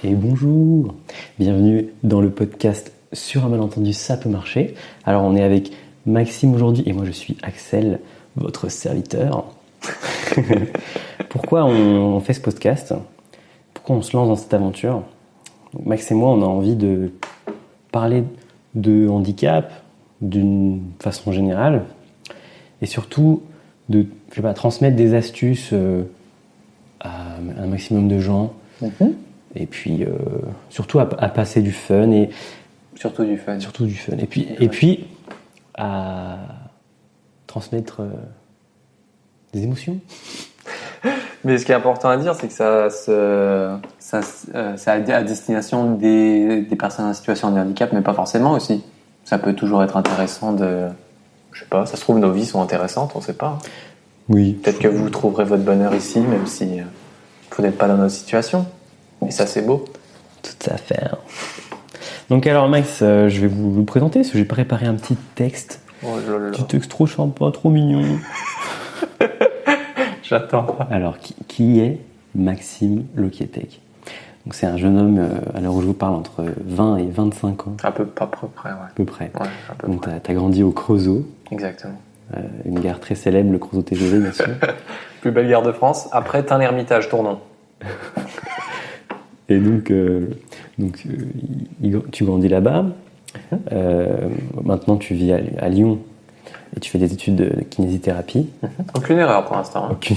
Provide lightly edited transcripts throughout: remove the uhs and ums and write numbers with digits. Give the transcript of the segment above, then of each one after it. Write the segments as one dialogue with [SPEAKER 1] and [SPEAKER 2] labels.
[SPEAKER 1] Et bonjour, bienvenue dans le podcast Sur un malentendu, ça peut marcher. Alors on est avec Maxime aujourd'hui et moi je suis Axel, votre serviteur. Pourquoi on fait ce podcast ? Pourquoi on se lance dans cette aventure ? Donc Max et moi on a envie de parler de handicap d'une façon générale et surtout de transmettre des astuces à un maximum de gens. Et puis surtout à passer du fun et
[SPEAKER 2] surtout du fun.
[SPEAKER 1] Et puis à transmettre des émotions.
[SPEAKER 2] Mais ce qui est important à dire, c'est que c'est à destination des personnes en situation de handicap, mais pas forcément aussi. Ça peut toujours être intéressant de, je sais pas, ça se trouve nos vies sont intéressantes, on sait pas.
[SPEAKER 1] Oui.
[SPEAKER 2] Peut-être que vous trouverez votre bonheur ici, même si vous n'êtes pas dans notre situation. Et ça, c'est beau.
[SPEAKER 1] Tout à fait. Donc alors Max, je vais vous présenter, parce que j'ai préparé un petit texte.
[SPEAKER 2] Oh là là.
[SPEAKER 1] Petit texte trop sympa, trop mignon.
[SPEAKER 2] J'attends.
[SPEAKER 1] Alors, qui est Maxime Lokietek ? Donc c'est un jeune homme, à l'heure où je vous parle, entre 20 et 25 ans.
[SPEAKER 2] À peu près, ouais.
[SPEAKER 1] À peu près.
[SPEAKER 2] Ouais, à peu
[SPEAKER 1] Donc
[SPEAKER 2] près.
[SPEAKER 1] t'as grandi au Creusot.
[SPEAKER 2] Exactement.
[SPEAKER 1] Une gare très célèbre, le Creusot TGV, bien sûr.
[SPEAKER 2] Plus belle gare de France. Après, Tain-l'Hermitage, Tournon.
[SPEAKER 1] Et donc, tu grandis là-bas. Maintenant, tu vis à Lyon et tu fais des études de kinésithérapie.
[SPEAKER 2] Aucune erreur pour l'instant. Hein.
[SPEAKER 1] Aucune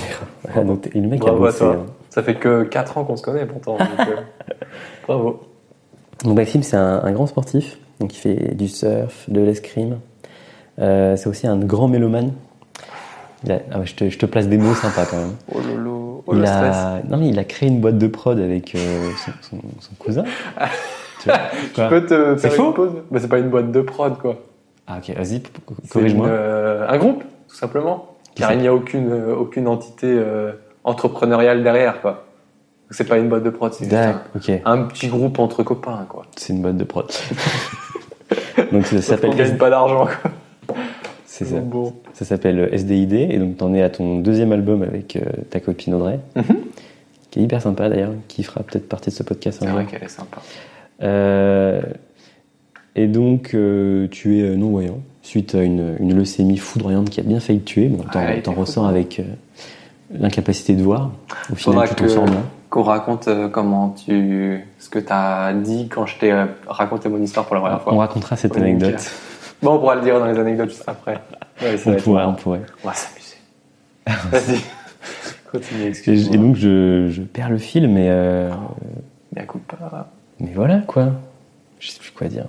[SPEAKER 1] erreur. Donc, et le mec
[SPEAKER 2] Bravo
[SPEAKER 1] a bossé.
[SPEAKER 2] à toi. Ça fait que 4 ans qu'on se connaît pourtant. Donc, bravo.
[SPEAKER 1] Donc Maxime, c'est un grand sportif. Donc il fait du surf, de l'escrime. C'est aussi un grand mélomane. Je te place des mots sympas quand même.
[SPEAKER 2] Oh lolo, le stress.
[SPEAKER 1] Il a créé une boîte de prod avec son cousin. Tu vois,
[SPEAKER 2] Je peux te
[SPEAKER 1] C'est
[SPEAKER 2] faire
[SPEAKER 1] faux
[SPEAKER 2] une pause ? Mais c'est pas une boîte de prod, quoi.
[SPEAKER 1] Ah ok, vas-y,
[SPEAKER 2] C'est
[SPEAKER 1] corrige-moi.
[SPEAKER 2] un groupe, tout simplement. Car il n'y a aucune entité entrepreneuriale derrière, quoi. C'est pas une boîte de prod, c'est juste un petit groupe entre copains, quoi.
[SPEAKER 1] C'est une boîte de prod. Donc ça
[SPEAKER 2] On
[SPEAKER 1] s'appelle
[SPEAKER 2] gagne pas d'argent, quoi.
[SPEAKER 1] C'est ça.
[SPEAKER 2] Bon.
[SPEAKER 1] Ça s'appelle SDID et donc t'en es à ton deuxième album avec ta copine Audrey, qui est hyper sympa d'ailleurs, qui fera peut-être partie de ce podcast un
[SPEAKER 2] C'est
[SPEAKER 1] jour.
[SPEAKER 2] vrai qu'elle est sympa.
[SPEAKER 1] Et donc tu es non-voyant suite à une leucémie foudroyante qui a bien failli te tuer. Bon, t'en ressors avec l'incapacité de voir. Au final, tu t'en sors bien.
[SPEAKER 2] Qu'on raconte ce que t'as dit quand je t'ai raconté mon histoire pour la première fois.
[SPEAKER 1] On racontera cette anecdote.
[SPEAKER 2] Bon, on pourra le dire dans les anecdotes juste après. Ouais,
[SPEAKER 1] On pourrait.
[SPEAKER 2] On va s'amuser. Vas-y. Continue,
[SPEAKER 1] Et
[SPEAKER 2] excuse-moi.
[SPEAKER 1] donc je perds le fil, mais voilà quoi. Je sais plus quoi dire.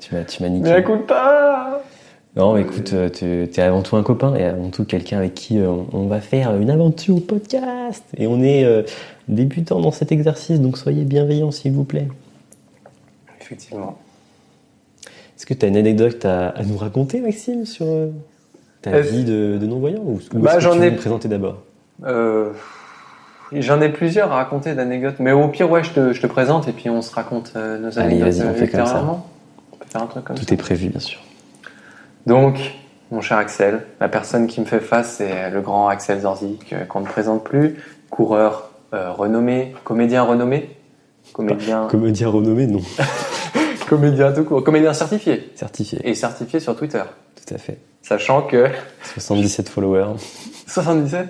[SPEAKER 1] Tu m'as niqué.
[SPEAKER 2] Mais écoute pas.
[SPEAKER 1] Non, mais écoute, t'es avant tout un copain et avant tout quelqu'un avec qui on va faire une aventure au podcast. Et on est débutants dans cet exercice, donc soyez bienveillants s'il vous plaît.
[SPEAKER 2] Effectivement.
[SPEAKER 1] Est-ce que t'as une anecdote à nous raconter, Maxime, sur ta vie de non-voyant ou est-ce que tu veux me présenter d'abord ?
[SPEAKER 2] J'en ai plusieurs à raconter d'anecdotes, mais au pire, ouais, je te présente et puis on se raconte nos anecdotes.
[SPEAKER 1] Allez, vas-y, on fait comme ça.
[SPEAKER 2] On peut faire un truc comme ça.
[SPEAKER 1] Tout est prévu, bien sûr.
[SPEAKER 2] Donc, mon cher Axel, la personne qui me fait face, c'est le grand Axel Zorzi, qu'on ne présente plus, coureur renommé, comédien renommé,
[SPEAKER 1] Comédien renommé, non.
[SPEAKER 2] comédien tout court, comédien certifié.
[SPEAKER 1] Certifié.
[SPEAKER 2] Et certifié sur Twitter.
[SPEAKER 1] Tout à fait.
[SPEAKER 2] Sachant que
[SPEAKER 1] 77 followers.
[SPEAKER 2] 77 ?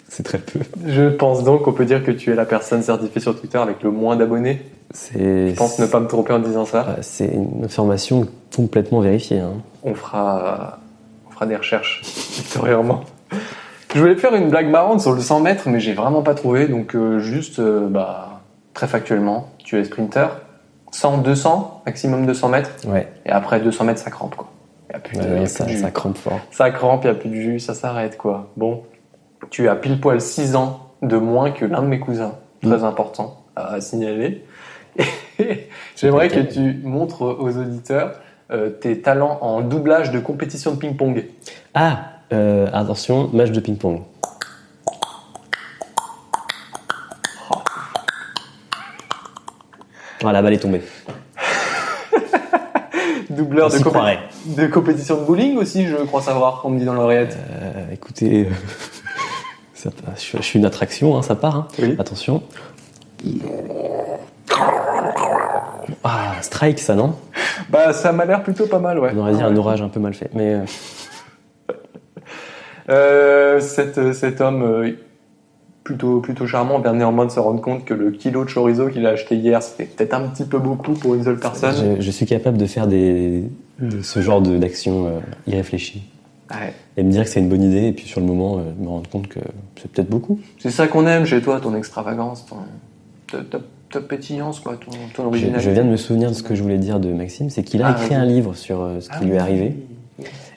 [SPEAKER 1] C'est très peu.
[SPEAKER 2] Je pense donc qu'on peut dire que tu es la personne certifiée sur Twitter avec le moins d'abonnés. Je pense ne pas me tromper en disant ça.
[SPEAKER 1] C'est une information complètement vérifiée. Hein.
[SPEAKER 2] On fera des recherches ultérieurement. Je voulais faire une blague marrante sur le 100 mètres, mais j'ai vraiment pas trouvé. Donc très factuellement, tu es sprinter. 100, 200, maximum 200 mètres.
[SPEAKER 1] Ouais.
[SPEAKER 2] Et après 200 mètres, ça crampe, quoi. Y a plus de
[SPEAKER 1] Ça crampe fort.
[SPEAKER 2] Ça crampe, il n'y a plus de jus, ça s'arrête, quoi. Bon, tu as pile poil 6 ans de moins que l'un de mes cousins. Très important à signaler. Et j'aimerais que tu montres aux auditeurs tes talents en doublage de compétition de ping-pong.
[SPEAKER 1] Attention, match de ping-pong. La balle est tombée.
[SPEAKER 2] Doubleur de compétition de bowling aussi, je crois savoir, on me dit dans l'oreillette.
[SPEAKER 1] Écoutez, je suis une attraction, hein, ça part. Hein.
[SPEAKER 2] Oui.
[SPEAKER 1] Attention. strike, ça, non?
[SPEAKER 2] Bah, ça m'a l'air plutôt pas mal, ouais.
[SPEAKER 1] On aurait dit un orage un peu mal fait. Mais
[SPEAKER 2] cet homme plutôt charmant vient néanmoins de se rendre compte que le kilo de chorizo qu'il a acheté hier, c'était peut-être un petit peu beaucoup pour une seule personne.
[SPEAKER 1] je suis capable de faire de ce genre d'action irréfléchie.
[SPEAKER 2] Ouais.
[SPEAKER 1] Et me dire que c'est une bonne idée, et puis sur le moment, me rendre compte que c'est peut-être beaucoup.
[SPEAKER 2] C'est ça qu'on aime chez toi, ton extravagance, ta pétillance, quoi, ton originalité.
[SPEAKER 1] Je viens de me souvenir de ce que je voulais dire de Maxime, c'est qu'il a écrit un livre sur ce qui lui est arrivé.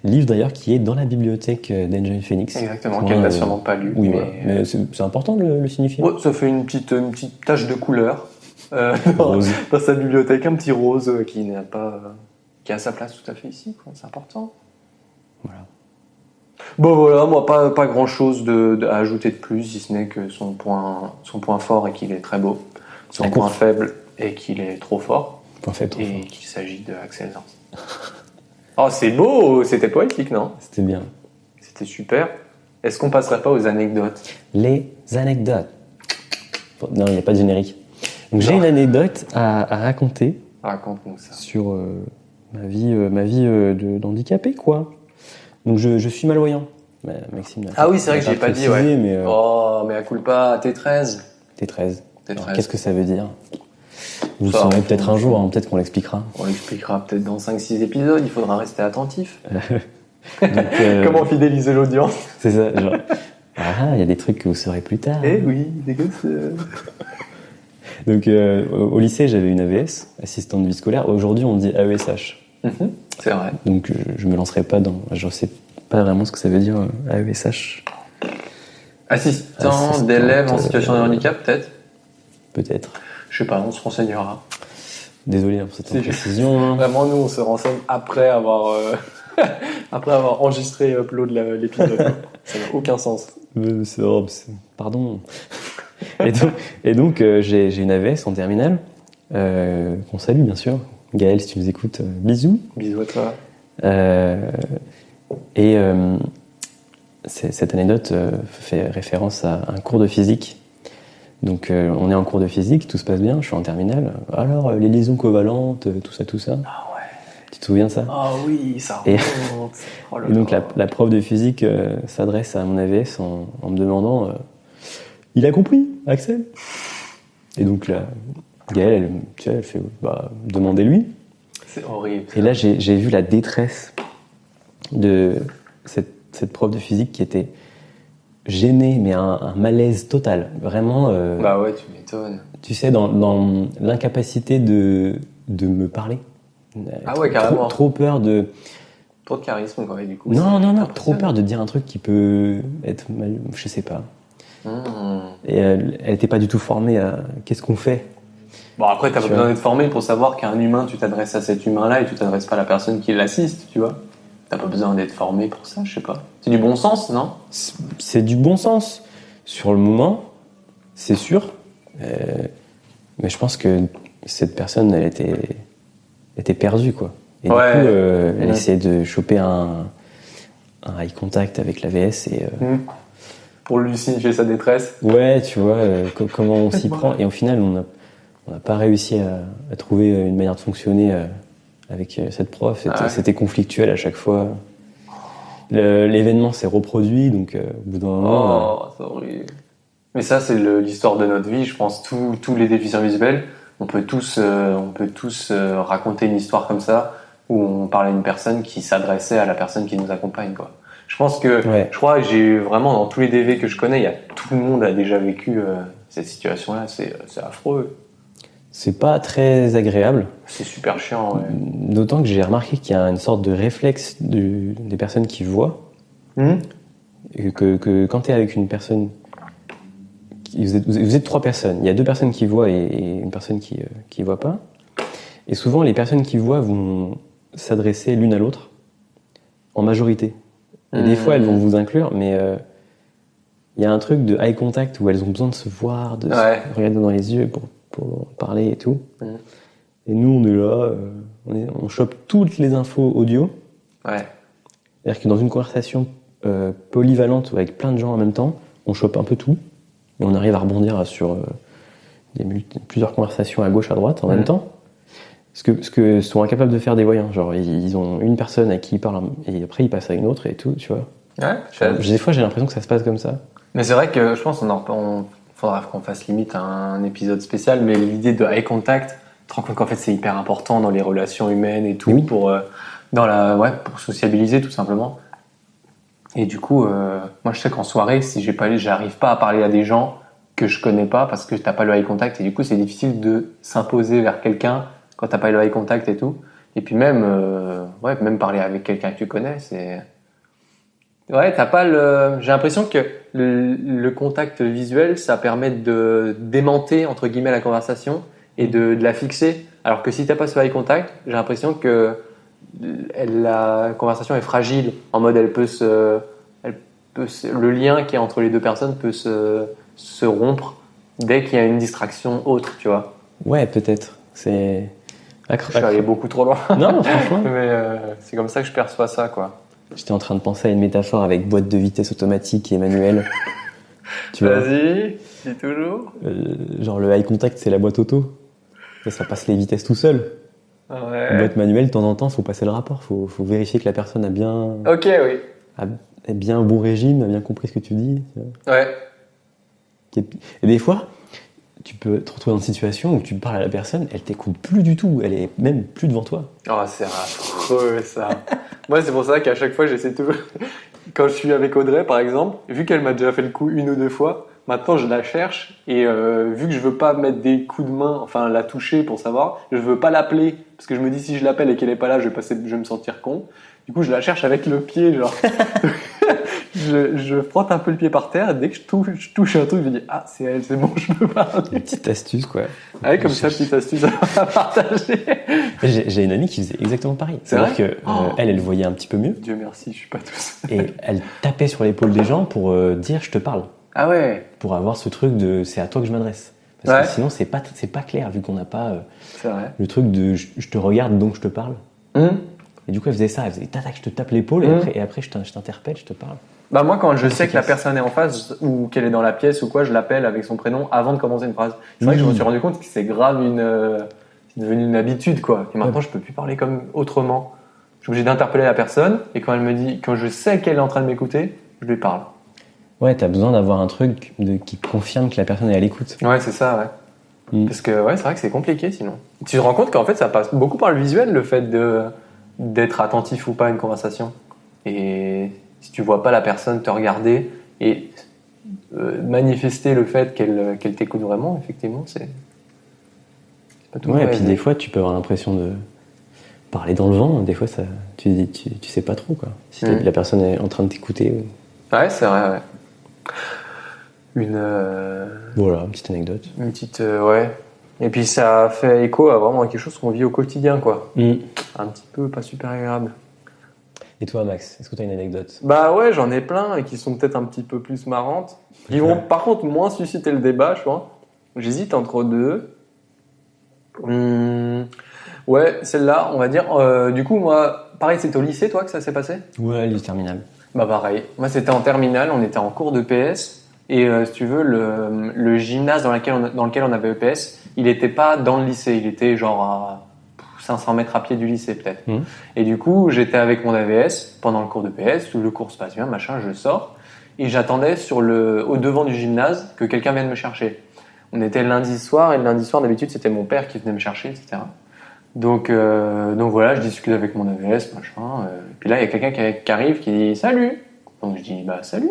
[SPEAKER 1] Livre d'ailleurs qui est dans la bibliothèque d'Enjoy Phoenix.
[SPEAKER 2] Exactement, qu'elle n'a sûrement pas lu.
[SPEAKER 1] Oui, mais c'est important de le signifier.
[SPEAKER 2] Ouais, ça fait une petite tache de couleur dans sa bibliothèque, un petit rose qui a sa place tout à fait ici, quoi. C'est important.
[SPEAKER 1] Voilà.
[SPEAKER 2] Bon voilà, moi pas grand chose à ajouter de plus, si ce n'est que son point fort est qu'il est très beau, son point faible est qu'il est trop fort, et qu'il s'agit de Axel Zans. Oh, c'est beau, c'était poétique, non?
[SPEAKER 1] C'était bien.
[SPEAKER 2] C'était super. Est-ce qu'on passerait pas aux anecdotes?
[SPEAKER 1] Les anecdotes. Non, il n'y a pas de générique. Donc, j'ai une anecdote à raconter.
[SPEAKER 2] Raconte-nous ça.
[SPEAKER 1] Sur ma vie d'handicapé, quoi. Donc, je suis malvoyant. Maxime
[SPEAKER 2] Ah oui, c'est vrai que j'ai pas dit, ouais.
[SPEAKER 1] Mais,
[SPEAKER 2] oh, mais à culpa, T13.
[SPEAKER 1] T13. Alors, qu'est-ce que ça veut dire? Vous le saurez peut-être un jour, hein, peut-être qu'on l'expliquera.
[SPEAKER 2] On l'expliquera peut-être dans 5-6 épisodes, il faudra rester attentif.
[SPEAKER 1] Donc,
[SPEAKER 2] comment fidéliser l'audience?
[SPEAKER 1] C'est ça, genre. Il y a des trucs que vous saurez plus tard.
[SPEAKER 2] Eh oui, des gosses.
[SPEAKER 1] Donc, au lycée, j'avais une AVS, assistante de vie scolaire. Aujourd'hui, on dit AESH.
[SPEAKER 2] C'est vrai.
[SPEAKER 1] Donc, je me lancerai pas dans. Je sais pas vraiment ce que ça veut dire, AESH.
[SPEAKER 2] Assistant d'élèves en situation de handicap, peut-être?
[SPEAKER 1] Peut-être.
[SPEAKER 2] Je sais pas, on se renseignera.
[SPEAKER 1] Désolé pour cette précision.
[SPEAKER 2] Vraiment, nous, on se renseigne après avoir enregistré et upload l'épisode. Ça n'a aucun sens.
[SPEAKER 1] Pardon. Et donc j'ai une AVS en terminale, qu'on salue bien sûr. Gaël, si tu nous écoutes, bisous.
[SPEAKER 2] Bisous à toi.
[SPEAKER 1] Cette anecdote fait référence à un cours de physique. Donc on est en cours de physique, tout se passe bien, je suis en terminale. Alors les liaisons covalentes, tout ça.
[SPEAKER 2] Ah ouais.
[SPEAKER 1] Tu te souviens de ça?
[SPEAKER 2] Ah oui, ça remonte.
[SPEAKER 1] Et donc la prof de physique s'adresse à mon AVS en me demandant il a compris, Axel? Et donc là, Gaëlle, elle fait demandez-lui.
[SPEAKER 2] C'est horrible.
[SPEAKER 1] Et là, j'ai vu la détresse de cette prof de physique qui était gênée, mais un malaise total. Vraiment.
[SPEAKER 2] Bah ouais, tu m'étonnes.
[SPEAKER 1] Tu sais, dans l'incapacité de me parler.
[SPEAKER 2] Ah ouais, carrément.
[SPEAKER 1] Trop peur de.
[SPEAKER 2] Trop de charisme, quoi, du coup.
[SPEAKER 1] Non, trop peur de dire un truc qui peut être mal. Je sais pas. Et elle était pas du tout formée à qu'est-ce qu'on fait.
[SPEAKER 2] Bon, après, t'as pas besoin d'être formé pour savoir qu'un humain, tu t'adresses à cet humain-là et tu t'adresses pas à la personne qui l'assiste, tu vois. T'as pas besoin d'être formé pour ça, je sais pas. C'est du bon sens, non?
[SPEAKER 1] C'est du bon sens. Sur le moment, c'est sûr. Mais je pense que cette personne, elle était perdue, quoi. Et
[SPEAKER 2] ouais.
[SPEAKER 1] Du coup, elle essayait de choper un eye contact avec l'AVS et...
[SPEAKER 2] Pour lui signifier sa détresse.
[SPEAKER 1] Ouais, tu vois, comment on s'y prend. Et au final, on n'a pas réussi à trouver une manière de fonctionner avec cette prof. C'était conflictuel à chaque fois. L'événement s'est reproduit, donc au bout d'un moment...
[SPEAKER 2] c'est horrible. Mais ça, c'est l'histoire de notre vie. Je pense tous les déficients visuels, on peut tous raconter une histoire comme ça, où on parlait d'une personne qui s'adressait à la personne qui nous accompagne, quoi. Je pense que, je crois que j'ai vraiment dans tous les DV que je connais, tout le monde a déjà vécu cette situation-là. C'est affreux. C'est
[SPEAKER 1] pas très agréable.
[SPEAKER 2] C'est super chiant, ouais.
[SPEAKER 1] D'autant que j'ai remarqué qu'il y a une sorte de réflexe des personnes qui voient. Et que quand tu es avec une personne, vous êtes 3 personnes. Il y a 2 personnes qui voient et une personne qui voit pas. Et souvent, les personnes qui voient vont s'adresser l'une à l'autre en majorité. Et des fois, elles vont vous inclure, mais il y a un truc de eye contact où elles ont besoin de se voir, de se regarder dans les yeux pour parler et tout. Et nous, on est là, on chope toutes les infos audio. C'est-à-dire que dans une conversation polyvalente avec plein de gens en même temps, on chope un peu tout. Et on arrive à rebondir sur plusieurs conversations à gauche, à droite en même temps. Ce que sont incapables de faire des voyants. Genre, ils ont une personne à qui ils parlent et après ils passent à une autre et tout, tu vois.
[SPEAKER 2] Ouais,
[SPEAKER 1] Des fois, j'ai l'impression que ça se passe comme ça.
[SPEAKER 2] mais c'est vrai que je pense on faudra qu'on fasse limite un épisode spécial, mais l'idée de eye contact, tu te rends compte qu'en fait c'est hyper important dans les relations humaines et tout,
[SPEAKER 1] Oui.
[SPEAKER 2] pour pour sociabiliser tout simplement. Et du coup, moi je sais qu'en soirée, si j'arrive pas à parler à des gens que je connais pas parce que t'as pas le eye contact, et du coup c'est difficile de s'imposer vers quelqu'un quand t'as pas le eye contact et tout. Et puis même, même parler avec quelqu'un que tu connais, c'est t'as pas le. J'ai l'impression que le contact visuel, ça permet de démenter entre guillemets la conversation et de la fixer. Alors que si t'as pas ce eye contact, j'ai l'impression que la conversation est fragile. En mode, le lien qui est entre les deux personnes peut se rompre dès qu'il y a une distraction autre, tu vois.
[SPEAKER 1] Ouais, peut-être. C'est.
[SPEAKER 2] Je suis allé beaucoup trop loin.
[SPEAKER 1] Non, franchement.
[SPEAKER 2] Mais c'est comme ça que je perçois ça, quoi.
[SPEAKER 1] J'étais en train de penser à une métaphore avec boîte de vitesse automatique et manuelle. Tu vois,
[SPEAKER 2] Vas-y, dis toujours.
[SPEAKER 1] genre le eye contact, c'est la boîte auto. Ça passe les vitesses tout seul.
[SPEAKER 2] Ouais.
[SPEAKER 1] Une boîte manuelle, de temps en temps, faut passer le rapport. Faut vérifier que la personne a bien,
[SPEAKER 2] Ok, oui.
[SPEAKER 1] a bien un bon régime, a bien compris ce que tu dis. Tu vois.
[SPEAKER 2] Ouais.
[SPEAKER 1] Et des fois, tu peux te retrouver dans une situation où tu parles à la personne, elle t'écoute plus du tout, elle est même plus devant toi.
[SPEAKER 2] Oh, c'est affreux, ça. Moi, c'est pour ça qu'à chaque fois, j'essaie toujours. Quand je suis avec Audrey, par exemple, vu qu'elle m'a déjà fait le coup une ou deux fois, maintenant je la cherche et vu que je veux pas mettre des coups de main, enfin la toucher pour savoir, je veux pas l'appeler parce que je me dis si je l'appelle et qu'elle est pas là, je vais me sentir con. Du coup, je la cherche avec le pied, genre. je frotte un peu le pied par terre et dès que je touche un truc, je me dis ah c'est elle, c'est bon, je peux parler.
[SPEAKER 1] Une petite astuce, quoi.
[SPEAKER 2] Ouais, comme ça, petite astuce à partager.
[SPEAKER 1] J'ai une amie qui faisait exactement pareil.
[SPEAKER 2] C'est vrai
[SPEAKER 1] C'est-à-dire que elle voyait un petit peu mieux.
[SPEAKER 2] Dieu merci, je suis pas tous.
[SPEAKER 1] Et elle tapait sur l'épaule des gens pour dire je te parle.
[SPEAKER 2] Ah ouais.
[SPEAKER 1] Pour avoir ce truc de c'est à toi que je m'adresse. Parce
[SPEAKER 2] Ouais.
[SPEAKER 1] que sinon c'est pas clair vu qu'on n'a pas
[SPEAKER 2] C'est vrai.
[SPEAKER 1] le truc de je te regarde donc je te parle. Et du coup elle faisait ça, elle faisait tac, je te tape l'épaule et après je t'interpelle, je te parle.
[SPEAKER 2] Bah moi quand je sais que la personne est en face ou qu'elle est dans la pièce ou quoi, je l'appelle avec son prénom avant de commencer une phrase. C'est vrai que je me suis rendu compte que c'est grave c'est devenu une habitude quoi. Et maintenant je peux plus parler comme autrement. Je suis obligé d'interpeller la personne et quand je sais qu'elle est en train de m'écouter, je lui parle.
[SPEAKER 1] Ouais, t'as besoin d'avoir un truc qui confirme que la personne est à l'écoute.
[SPEAKER 2] Ouais, c'est ça, ouais. Parce que c'est vrai que c'est compliqué sinon. Tu te rends compte qu'en fait ça passe beaucoup par le visuel, le fait d'être attentif ou pas à une conversation. Et si tu vois pas la personne te regarder et manifester le fait qu'elle t'écoute vraiment, effectivement, c'est pas tout.
[SPEAKER 1] Ouais, et puis des fois tu peux avoir l'impression de parler dans le vent, des fois ça, tu sais pas trop quoi. Si la personne est en train de t'écouter.
[SPEAKER 2] Ouais, c'est vrai, ouais.
[SPEAKER 1] Voilà, une petite anecdote.
[SPEAKER 2] Une petite, ouais. Et puis ça fait écho à vraiment quelque chose qu'on vit au quotidien, quoi. Un petit peu pas super agréable.
[SPEAKER 1] Et toi, Max, est-ce que tu as une anecdote ?
[SPEAKER 2] Bah ouais, j'en ai plein et qui sont peut-être un petit peu plus marrantes. Qui vont par contre moins susciter le débat, je crois. J'hésite entre deux. Ouais, celle-là, on va dire. Du coup, moi, pareil, c'était au lycée, toi, que ça s'est passé ?
[SPEAKER 1] Ouais, lycée terminal.
[SPEAKER 2] Bah pareil. Moi, c'était en terminale, on était en cours de PS. Et si tu veux, le gymnase dans lequel on avait EPS, il n'était pas dans le lycée, il était genre à 500 mètres à pied du lycée peut-être. Et du coup, j'étais avec mon AVS pendant le cours de PS, le cours se passe bien, machin, je sors. Et j'attendais au devant du gymnase que quelqu'un vienne me chercher. On était le lundi soir, et le lundi soir, d'habitude, c'était mon père qui venait me chercher, etc. Donc voilà, je discute avec mon AVS, machin. Et puis là, il y a quelqu'un qui arrive, qui dit « Salut !» Donc je dis « Bah salut !»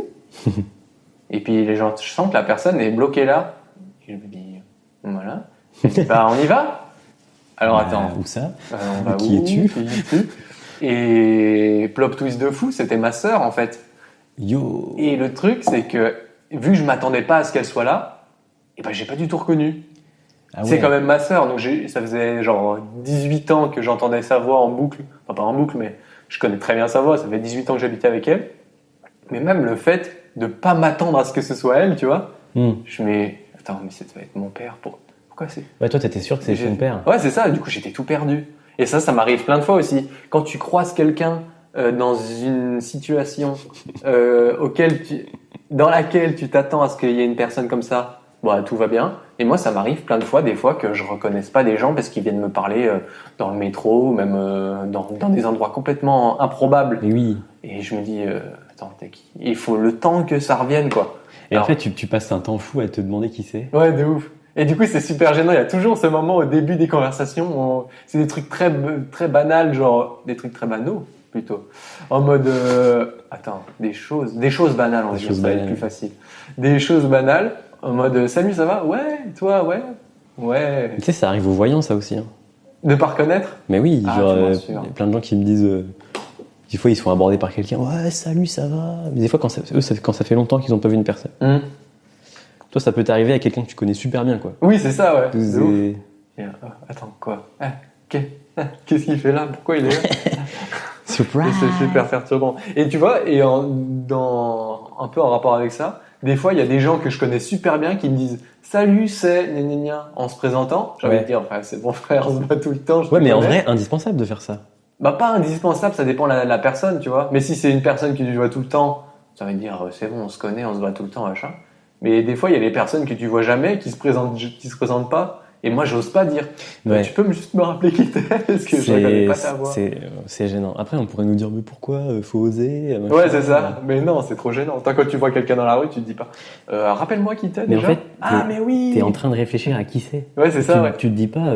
[SPEAKER 2] Et puis les gens, je sens que la personne est bloquée là. Et je me dis « Voilà. » Bah on y va. Alors attends.
[SPEAKER 1] Où ça
[SPEAKER 2] on va
[SPEAKER 1] Qui es-tu
[SPEAKER 2] Et plot twist de fou, c'était ma sœur en fait.
[SPEAKER 1] Yo.
[SPEAKER 2] Et le truc, c'est que vu que je m'attendais pas à ce qu'elle soit là, et ben j'ai pas du tout reconnu. Ah ouais. C'est quand même ma sœur, donc ça faisait genre 18 ans que j'entendais sa voix en boucle. Enfin pas en boucle, mais je connais très bien sa voix. Ça fait 18 ans que j'habitais avec elle. Mais même le fait de pas m'attendre à ce que ce soit elle, tu vois, je me attends, mais ça va être mon père. Pourquoi c'est...
[SPEAKER 1] Ouais, toi, t'étais sûr que c'est ton père.
[SPEAKER 2] Ouais, c'est ça. Du coup, j'étais tout perdu. Et ça m'arrive plein de fois aussi. Quand tu croises quelqu'un dans une situation dans laquelle tu t'attends à ce qu'il y ait une personne comme ça, bah, tout va bien. Et moi, ça m'arrive plein de fois, des fois, que je reconnaisse pas des gens parce qu'ils viennent me parler dans le métro, ou même dans des endroits complètement improbables.
[SPEAKER 1] Mais oui.
[SPEAKER 2] Et je me dis, attends, t'es qui? Il faut le temps que ça revienne, quoi.
[SPEAKER 1] Et
[SPEAKER 2] Alors,
[SPEAKER 1] en fait, tu passes un temps fou à te demander qui c'est.
[SPEAKER 2] ouais, de ouf. Et du coup, c'est super gênant. Il y a toujours ce moment au début des conversations où c'est des trucs très banals, genre des trucs très banaux plutôt. En mode, attends, des choses banales, on va dire, ça va être plus facile. Des choses banales, en mode, salut, ça va? Ouais, et toi, ouais, ouais.
[SPEAKER 1] Tu sais, ça arrive aux voyants, ça aussi. Hein.
[SPEAKER 2] De pas reconnaître?
[SPEAKER 1] Mais oui,
[SPEAKER 2] Ah,
[SPEAKER 1] genre,
[SPEAKER 2] tu m'en
[SPEAKER 1] y
[SPEAKER 2] assures.
[SPEAKER 1] a plein de gens qui me disent. Des fois, ils sont abordés par quelqu'un. Ouais, salut, ça va. Mais des fois, quand ça fait longtemps qu'ils n'ont pas vu une personne. Toi, ça peut t'arriver à quelqu'un que tu connais super bien, quoi.
[SPEAKER 2] Oui, c'est ça, ouais. De ouf.
[SPEAKER 1] Et,
[SPEAKER 2] Attends, quoi? Qu'est-ce qu'il fait là? Pourquoi il est là?
[SPEAKER 1] surprise.
[SPEAKER 2] C'est super perturbant. Et tu vois, un peu en rapport avec ça, des fois, il y a des gens que je connais super bien qui me disent salut, c'est gna gna gna en se présentant. J'ai envie de dire, enfin, c'est mon frère, on se voit tout le temps.
[SPEAKER 1] Ouais, mais en vrai, indispensable de faire ça.
[SPEAKER 2] Bah, pas indispensable, ça dépend de la personne, tu vois. Mais si c'est une personne que tu vois tout le temps, ça veut dire, c'est bon, on se connaît, on se voit tout le temps, machin. Mais des fois, il y a des personnes que tu vois jamais, qui se présentent pas. Et moi, j'ose pas dire.
[SPEAKER 1] Ouais.
[SPEAKER 2] Tu peux juste me rappeler qui t'es, parce que je reconnais pas ta voix.
[SPEAKER 1] C'est gênant. Après, on pourrait nous dire, mais pourquoi? Faut oser. Machin.
[SPEAKER 2] Ouais, c'est ça. Mais non, c'est trop gênant. Tant quand tu vois quelqu'un dans la rue, tu te dis pas, rappelle-moi qui t'es
[SPEAKER 1] Mais
[SPEAKER 2] déjà.
[SPEAKER 1] en fait,
[SPEAKER 2] mais oui.
[SPEAKER 1] T'es en train de réfléchir à qui c'est.
[SPEAKER 2] Ouais, c'est ça, ouais.
[SPEAKER 1] Tu te dis pas,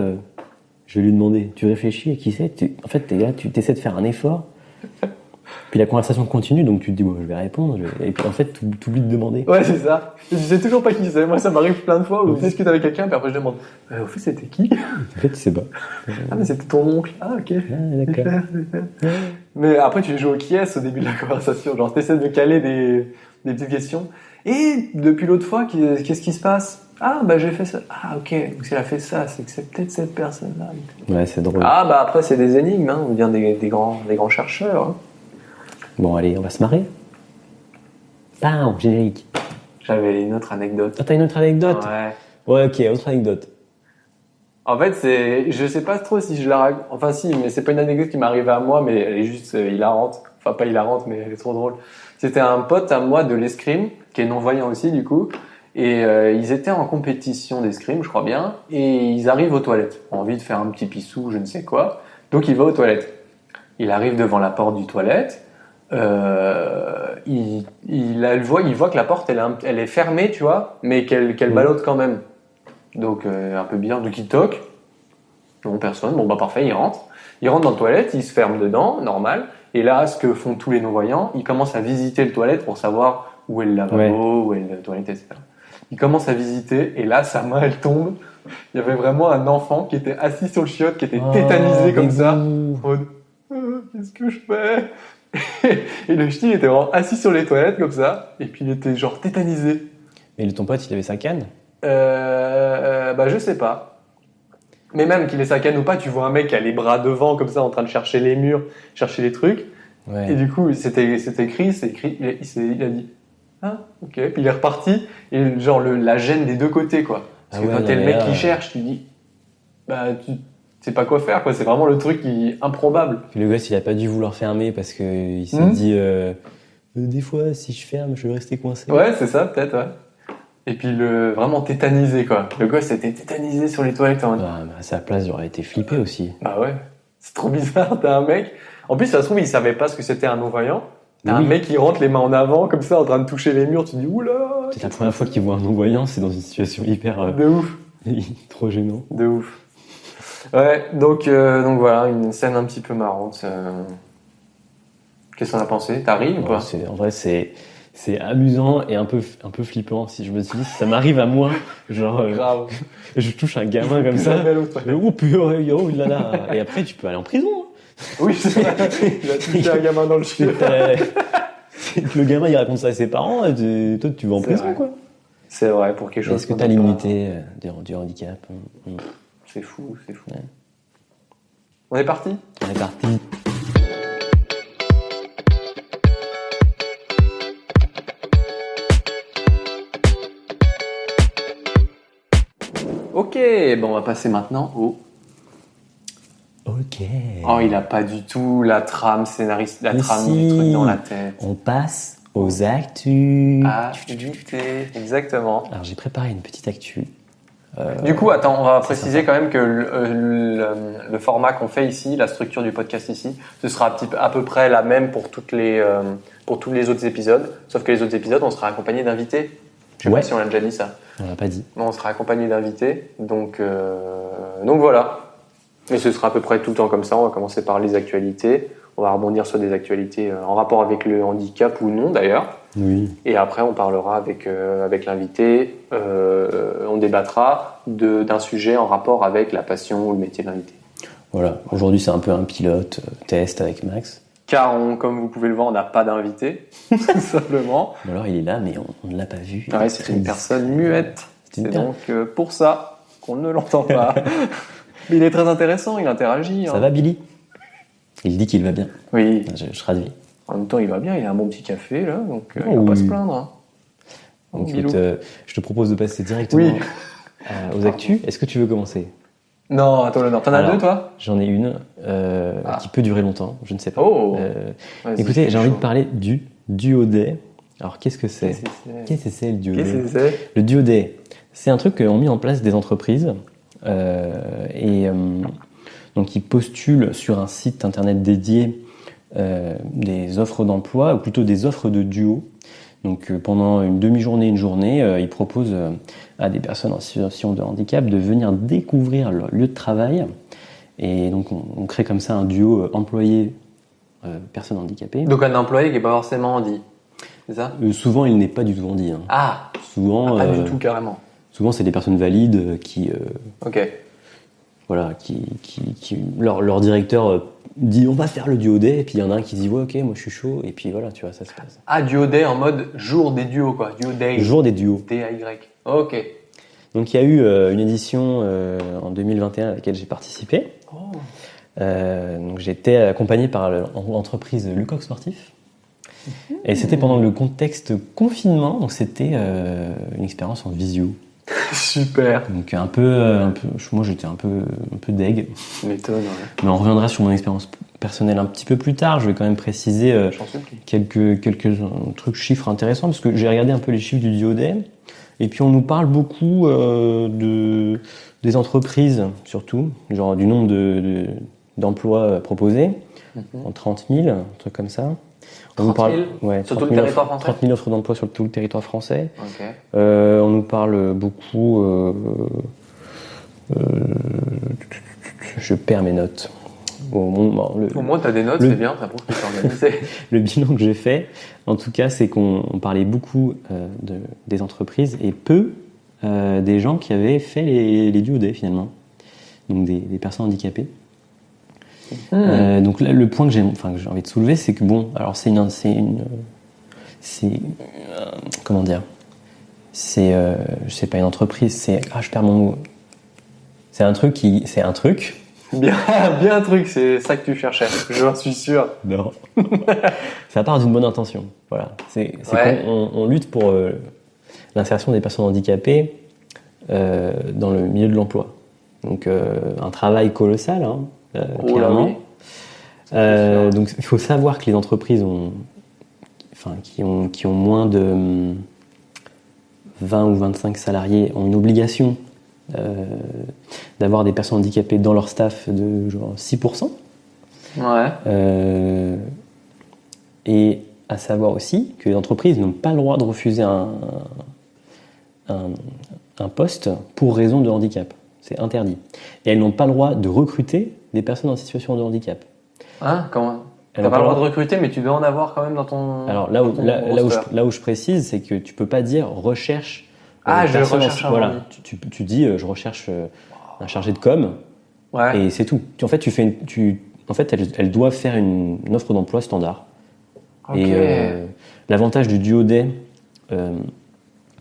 [SPEAKER 1] je vais lui demander. Tu réfléchis à qui c'est. En fait, t'es là, tu essaies de faire un effort. Puis la conversation continue, donc tu te dis, bon, je vais répondre. Et puis en fait, tu oublies de demander.
[SPEAKER 2] Ouais, c'est ça. Je sais toujours pas qui c'est. Moi, ça m'arrive plein de fois où je discute avec quelqu'un, puis après je demande, au fait, c'était qui?
[SPEAKER 1] En fait, tu sais pas.
[SPEAKER 2] Ah, mais c'était ton oncle. Ah, ok.
[SPEAKER 1] Ah, d'accord.
[SPEAKER 2] Mais après, tu joues au qui est au début de la conversation. Genre, t'essaies de caler des petites questions. Et depuis l'autre fois, qu'est-ce qui se passe? Ah, bah, j'ai fait ça. Ah, ok. Donc, si elle a fait ça, c'est que c'est peut-être cette personne-là.
[SPEAKER 1] Ouais, c'est drôle.
[SPEAKER 2] Ah, bah, après, c'est des énigmes, hein. On devient des grands chercheurs, hein.
[SPEAKER 1] Bon, allez, on va se marrer. Bam, générique.
[SPEAKER 2] J'avais une autre anecdote.
[SPEAKER 1] Ah, t'as une autre anecdote? Ouais, ok, autre anecdote.
[SPEAKER 2] En fait, je sais pas trop si je la raconte. Enfin, si, mais c'est pas une anecdote qui m'est arrivée à moi, mais elle est juste hilarante. Enfin, pas hilarante, mais elle est trop drôle. C'était un pote à moi de l'escrime, qui est non-voyant aussi, du coup. Et ils étaient en compétition d'escrime, je crois bien. Et ils arrivent aux toilettes. Envie de faire un petit pissou, je ne sais quoi. Donc, il va aux toilettes. Il arrive devant la porte du toilette. Il voit que la porte elle est fermée, tu vois, mais qu'elle ballotte quand même. Donc un peu bizarre, donc il toque. Non, personne. Bon bah parfait, il rentre dans la toilette, il se ferme dedans, normal. Et là, ce que font tous les non-voyants, ils commencent à visiter le toilette pour savoir où est le lavabo, où est la toilette, etc. Il commence à visiter, et là, sa main, elle tombe. Il y avait vraiment un enfant qui était assis sur le chiotte, qui était tétanisé comme ça. En mode, qu'est-ce que je fais? Et le ch'ti, il était vraiment assis sur les toilettes comme ça, et puis il était genre tétanisé.
[SPEAKER 1] Mais ton pote, il avait sa canne?
[SPEAKER 2] Bah je sais pas. Mais même qu'il ait sa canne ou pas, tu vois un mec qui a les bras devant comme ça en train de chercher les murs, chercher les trucs.
[SPEAKER 1] Ouais.
[SPEAKER 2] Et du coup, c'était écrit, il a dit ah ok, puis il est reparti et genre la gêne des deux côtés quoi. Parce que quand t'es le mec qui cherche, tu dis bah tu sais pas quoi faire quoi. C'est vraiment le truc qui est improbable.
[SPEAKER 1] Puis le gosse, il a pas dû vouloir fermer parce que il s'est dit des fois, si je ferme, je vais rester coincé.
[SPEAKER 2] Ouais, c'est ça peut-être. Ouais. Et puis vraiment tétanisé quoi. Le gosse était tétanisé sur les toilettes.
[SPEAKER 1] Ouais, mais à sa place, j'aurais été flippé aussi.
[SPEAKER 2] Bah ouais, c'est trop bizarre. T'as un mec. En plus, ça se trouve, il savait pas ce que c'était un non-voyant. T'as un mec qui rentre les mains en avant comme ça, en train de toucher les murs. Tu dis oula.
[SPEAKER 1] C'est la première fois qu'il voit un non-voyant. C'est dans une situation hyper
[SPEAKER 2] de ouf.
[SPEAKER 1] trop gênant.
[SPEAKER 2] De ouf. Ouais, donc voilà, une scène un petit peu marrante. Qu'est-ce qu'on a pensé? T'as ri ou pas?
[SPEAKER 1] En vrai, c'est amusant et un peu flippant. Si je me suis dit, si ça m'arrive à moi, genre,
[SPEAKER 2] grave.
[SPEAKER 1] Je touche un gamin comme ça. Oh purée, oh là là. Et après, tu peux aller en prison. Hein.
[SPEAKER 2] Oui, c'est vrai. Il a touché un gamin dans le chien.
[SPEAKER 1] Le gamin, il raconte ça à ses parents. Et toi, tu vas en prison, quoi.
[SPEAKER 2] C'est vrai, pour quelque chose.
[SPEAKER 1] Est-ce que t'as l'immunité du handicap?
[SPEAKER 2] C'est fou, c'est fou. Ouais. On est parti?
[SPEAKER 1] On est parti.
[SPEAKER 2] Ok, bon, on va passer maintenant au...
[SPEAKER 1] Ok.
[SPEAKER 2] Oh, il a pas du tout la trame scénariste, trame du truc dans la tête.
[SPEAKER 1] On passe aux actus.
[SPEAKER 2] Actus, exactement.
[SPEAKER 1] Alors j'ai préparé une petite actu.
[SPEAKER 2] Du coup, attends, on va
[SPEAKER 1] c'est
[SPEAKER 2] préciser quand même que le format qu'on fait ici, la structure du podcast ici, ce sera à peu près la même pour tous les autres épisodes, sauf que les autres épisodes, on sera accompagné d'invités. Je sais pas si on l'a déjà dit ça.
[SPEAKER 1] On l'a pas dit.
[SPEAKER 2] Non, on sera accompagné d'invités, donc voilà. Mais ce sera à peu près tout le temps comme ça. On va commencer par les actualités. On va rebondir sur des actualités en rapport avec le handicap ou non d'ailleurs.
[SPEAKER 1] Oui.
[SPEAKER 2] Et après, on parlera avec l'invité. On débattra d'un sujet en rapport avec la passion ou le métier de l'invité.
[SPEAKER 1] Voilà. Aujourd'hui, c'est un peu un pilote test avec Max.
[SPEAKER 2] Car, comme vous pouvez le voir, on n'a pas d'invité, tout simplement.
[SPEAKER 1] Ou alors, il est là, mais on ne l'a pas vu.
[SPEAKER 2] Ouais, c'est une personne muette. C'est donc pour ça qu'on ne l'entend pas. Mais il est très intéressant, il interagit.
[SPEAKER 1] Ça va, Billy? Il dit qu'il va bien.
[SPEAKER 2] Oui.
[SPEAKER 1] Je traduis.
[SPEAKER 2] En même temps, il va bien, il a un bon petit café, là, donc il va pas se plaindre. Hein.
[SPEAKER 1] Donc, écoute, je te propose de passer directement aux actus. Est-ce que tu veux commencer?
[SPEAKER 2] Non, attends, l'honneur. T'en as deux, toi?
[SPEAKER 1] J'en ai une qui peut durer longtemps, je ne sais pas.
[SPEAKER 2] Oh.
[SPEAKER 1] Écoutez, j'ai envie de parler du Duo Day. Alors, qu'est-ce que c'est? Qu'est-ce que c'est le Duo Day? Le Duo Day, c'est un truc qu'ont mis en place des entreprises donc ils postulent sur un site internet dédié des offres d'emploi, ou plutôt des offres de duo. Donc pendant une demi-journée, une journée, ils proposent à des personnes en situation de handicap de venir découvrir leur lieu de travail. Et donc on crée comme ça un duo employé-personne handicapée.
[SPEAKER 2] Donc un employé qui n'est pas forcément handi, c'est ça?
[SPEAKER 1] Souvent il n'est pas du tout handi. Hein.
[SPEAKER 2] Ah,
[SPEAKER 1] souvent,
[SPEAKER 2] pas du tout carrément.
[SPEAKER 1] Souvent c'est des personnes valides qui...
[SPEAKER 2] ok.
[SPEAKER 1] Voilà, leur directeur dit on va faire le duo day, et puis il y en a un qui dit ouais ok moi je suis chaud, et puis voilà tu vois ça se passe.
[SPEAKER 2] Ah, duo day en mode jour des duos quoi, duo day.
[SPEAKER 1] Jour des duos.
[SPEAKER 2] D-A-Y. Ok.
[SPEAKER 1] Donc il y a eu une édition en 2021 à laquelle j'ai participé.
[SPEAKER 2] Oh.
[SPEAKER 1] Donc j'ai été accompagné par l'entreprise Lucoq Sportif. Et c'était pendant le contexte confinement, donc c'était une expérience en visio.
[SPEAKER 2] Super.
[SPEAKER 1] Donc un peu, moi j'étais un peu deg.
[SPEAKER 2] M'étonne. Ouais.
[SPEAKER 1] Mais on reviendra sur mon expérience personnelle un petit peu plus tard. Je vais quand même préciser quelques trucs, chiffres intéressants, parce que j'ai regardé un peu les chiffres du Duo Day. Et puis on nous parle beaucoup des entreprises, surtout, genre du nombre d'emplois proposés, en 30 000, un truc comme ça.
[SPEAKER 2] 30 000 sur tout le territoire français.
[SPEAKER 1] 30 000 offres d'emploi sur tout le territoire français.
[SPEAKER 2] Okay.
[SPEAKER 1] On nous parle beaucoup... je perds mes notes.
[SPEAKER 2] Au moins, tu as des notes, c'est bien, ça prouve que tu es organisé.
[SPEAKER 1] Le bilan que j'ai fait, en tout cas, c'est qu'on parlait beaucoup des entreprises et peu des gens qui avaient fait les duo day finalement. Donc des personnes handicapées. Donc là, le point que j'ai envie de soulever, c'est que bon, alors comment dire, c'est pas une entreprise, je perds mon mot. C'est un truc.
[SPEAKER 2] Bien un truc, c'est ça que tu cherchais, j'en suis sûr.
[SPEAKER 1] Non. Ça part d'une bonne intention. Voilà. C'est qu'on lutte pour l'insertion des personnes handicapées dans le milieu de l'emploi. Donc un travail colossal, hein. Clairement. Oui. Donc il faut savoir que les entreprises qui ont moins de 20 ou 25 salariés ont une obligation d'avoir des personnes handicapées dans leur staff de genre 6%.
[SPEAKER 2] Ouais.
[SPEAKER 1] Et à savoir aussi que les entreprises n'ont pas le droit de refuser un poste pour raison de handicap. C'est interdit. Et elles n'ont pas le droit de recruter des personnes en situation de handicap.
[SPEAKER 2] Hein? Comment? T'as pas le droit de recruter, mais tu dois en avoir quand même dans ton...
[SPEAKER 1] Alors là où je précise, c'est que tu peux pas dire recherche...
[SPEAKER 2] je recherche un
[SPEAKER 1] voilà. Tu dis je recherche un chargé de com, et c'est tout. En fait, elles doivent faire une offre d'emploi standard.
[SPEAKER 2] Okay.
[SPEAKER 1] Et l'avantage du Duo Day,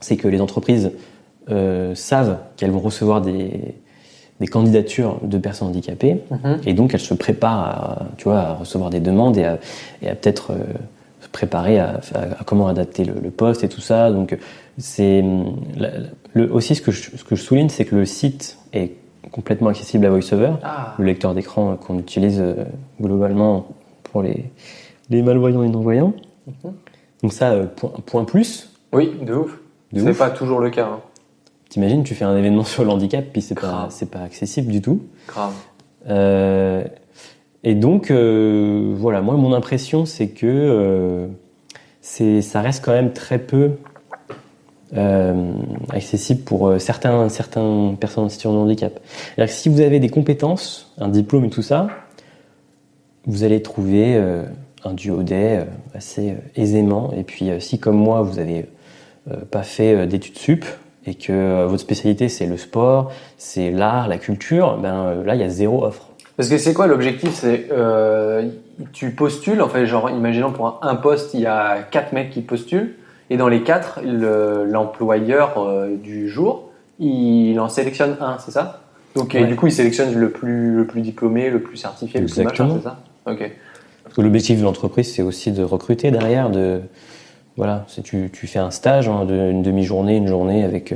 [SPEAKER 1] c'est que les entreprises savent qu'elles vont recevoir des candidatures de personnes handicapées, et donc elles se préparent à recevoir des demandes et à peut-être se préparer à comment adapter le poste et tout ça. Donc c'est aussi ce que je souligne, c'est que le site est complètement accessible à VoiceOver, le lecteur d'écran qu'on utilise globalement pour les malvoyants et non-voyants. Donc ça, point plus.
[SPEAKER 2] Oui, de ouf.
[SPEAKER 1] De
[SPEAKER 2] C'est
[SPEAKER 1] ouf.
[SPEAKER 2] pas toujours le cas. Hein.
[SPEAKER 1] T'imagines, tu fais un événement sur le handicap, puis c'est
[SPEAKER 2] Grave.
[SPEAKER 1] pas accessible du tout.
[SPEAKER 2] Grave.
[SPEAKER 1] Et donc, voilà, moi, mon impression, c'est que ça reste quand même très peu accessible pour certaines personnes en situation de handicap. C'est-à-dire que si vous avez des compétences, un diplôme et tout ça, vous allez trouver un duodé assez aisément. Et puis, si comme moi, vous avez pas fait d'études sup et que votre spécialité c'est le sport, c'est l'art, la culture, là il y a zéro offre.
[SPEAKER 2] Parce que c'est quoi l'objectif? C'est tu postules, en fait, genre, imaginons pour un poste, il y a 4 mecs qui postulent, et dans les 4, l'employeur du jour, il en sélectionne un, c'est ça? Donc, et
[SPEAKER 1] Ouais.
[SPEAKER 2] du coup, il sélectionne le plus diplômé, le plus certifié, le plus machin,
[SPEAKER 1] Exactement.
[SPEAKER 2] c'est ça? Ok.
[SPEAKER 1] Parce que l'objectif de l'entreprise c'est aussi de recruter derrière, voilà, tu fais un stage d'une demi-journée, une journée avec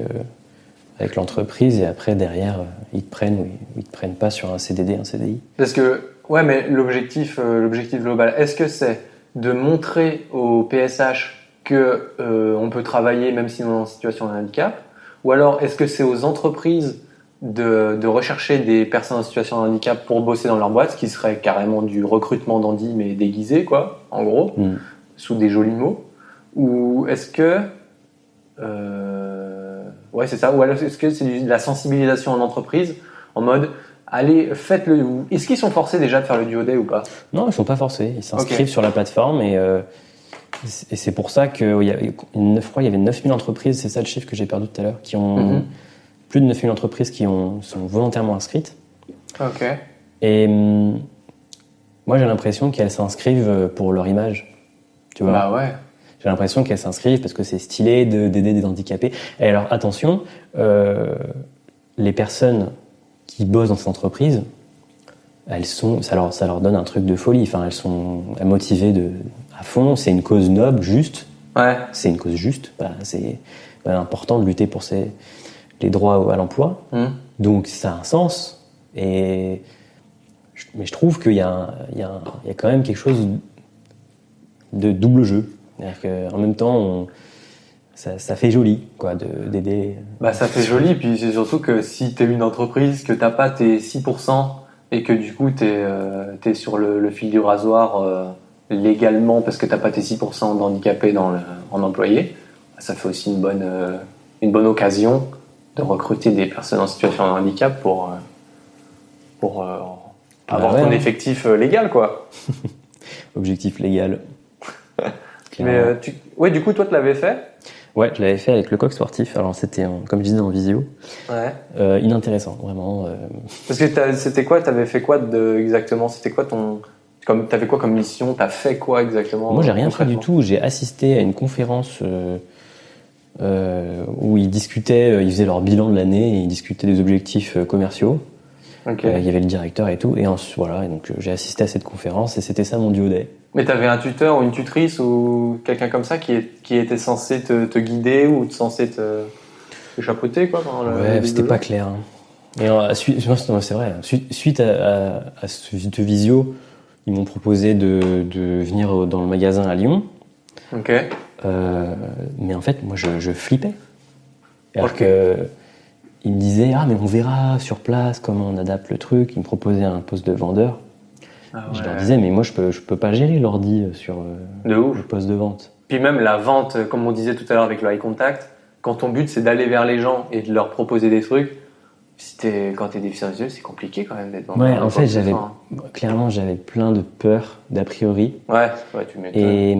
[SPEAKER 1] l'entreprise et après derrière ils te prennent ou ils te prennent pas sur un CDD, un CDI.
[SPEAKER 2] Parce que, ouais, mais l'objectif global, est-ce que c'est de montrer au PSH que on peut travailler même si on est en situation de handicap, ou alors est-ce que c'est aux entreprises de rechercher des personnes en situation de handicap pour bosser dans leur boîte, ce qui serait carrément du recrutement d'Andy mais déguisé, quoi, en gros, sous des jolis mots, ou est-ce que ouais, c'est ça, ou alors est-ce que c'est de la sensibilisation en entreprise en mode allez, faites-le. Est-ce qu'ils sont forcés déjà de faire le duo day ou pas?
[SPEAKER 1] Non, ils sont pas forcés. Ils s'inscrivent
[SPEAKER 2] Ok.
[SPEAKER 1] sur la plateforme et c'est pour ça qu'il y avait 9000 entreprises, c'est ça le chiffre que j'ai perdu tout à l'heure, qui ont plus de 9000 entreprises qui sont volontairement inscrites.
[SPEAKER 2] Ok.
[SPEAKER 1] Et moi j'ai l'impression qu'elles s'inscrivent pour leur image. Tu vois.
[SPEAKER 2] Bah ouais.
[SPEAKER 1] J'ai l'impression qu'elles s'inscrivent parce que c'est stylé d'aider des handicapés. Et alors attention, les personnes qui bossent dans cette entreprise, ça leur donne un truc de folie. Enfin, elles sont motivées à fond. C'est une cause noble, juste.
[SPEAKER 2] Ouais.
[SPEAKER 1] C'est une cause juste. C'est important de lutter pour les droits à l'emploi. Donc ça a un sens. Mais je trouve qu'il y a quand même quelque chose de double jeu. C'est-à-dire qu'en même temps, ça fait joli, quoi, d'aider.
[SPEAKER 2] Bah ça fait joli, puis c'est surtout que si t'es une entreprise, que t'as pas tes 6% et que du coup t'es sur le fil du rasoir légalement parce que t'as pas tes 6% d'handicapés en employés, ça fait aussi une bonne occasion de recruter des personnes en situation de handicap pour avoir ton effectif légal, quoi.
[SPEAKER 1] Objectif légal.
[SPEAKER 2] Mais ouais, du coup, toi, tu l'avais fait?
[SPEAKER 1] Ouais, je l'avais fait avec le coq sportif. Alors c'était, comme je disais, en visio.
[SPEAKER 2] Ouais.
[SPEAKER 1] Inintéressant, vraiment.
[SPEAKER 2] Parce que c'était quoi? T'avais fait quoi exactement? C'était quoi t'avais quoi comme mission? T'as fait quoi exactement?
[SPEAKER 1] Moi, j'ai rien fait du tout. J'ai assisté à une conférence où ils discutaient, ils faisaient leur bilan de l'année et ils discutaient des objectifs commerciaux.
[SPEAKER 2] Okay.
[SPEAKER 1] Il y avait le directeur et tout. Et voilà, et donc j'ai assisté à cette conférence et c'était ça mon duo day.
[SPEAKER 2] Mais t'avais un tuteur ou une tutrice ou quelqu'un comme ça qui était censé te guider ou censé te chapeauter, quoi, pendant
[SPEAKER 1] ouais, c'était pas clair. Hein. Et c'est vrai. Suite à cette visio, ils m'ont proposé de venir dans le magasin à Lyon.
[SPEAKER 2] Ok.
[SPEAKER 1] Mais en fait, moi, je flippais. Alors que ils me disaient mais on verra sur place comment on adapte le truc. Ils me proposaient un poste de vendeur. Ah ouais. Je leur disais mais moi je peux pas gérer l'ordi sur le poste de vente.
[SPEAKER 2] Puis même la vente, comme on disait tout à l'heure avec le eye contact, quand ton but c'est d'aller vers les gens et de leur proposer des trucs, quand t'es déficient visuel, c'est compliqué quand même d'être vendeur.
[SPEAKER 1] Ouais, en fait clairement j'avais plein de peur, d'a priori.
[SPEAKER 2] Ouais, tu m'étonnes.
[SPEAKER 1] Et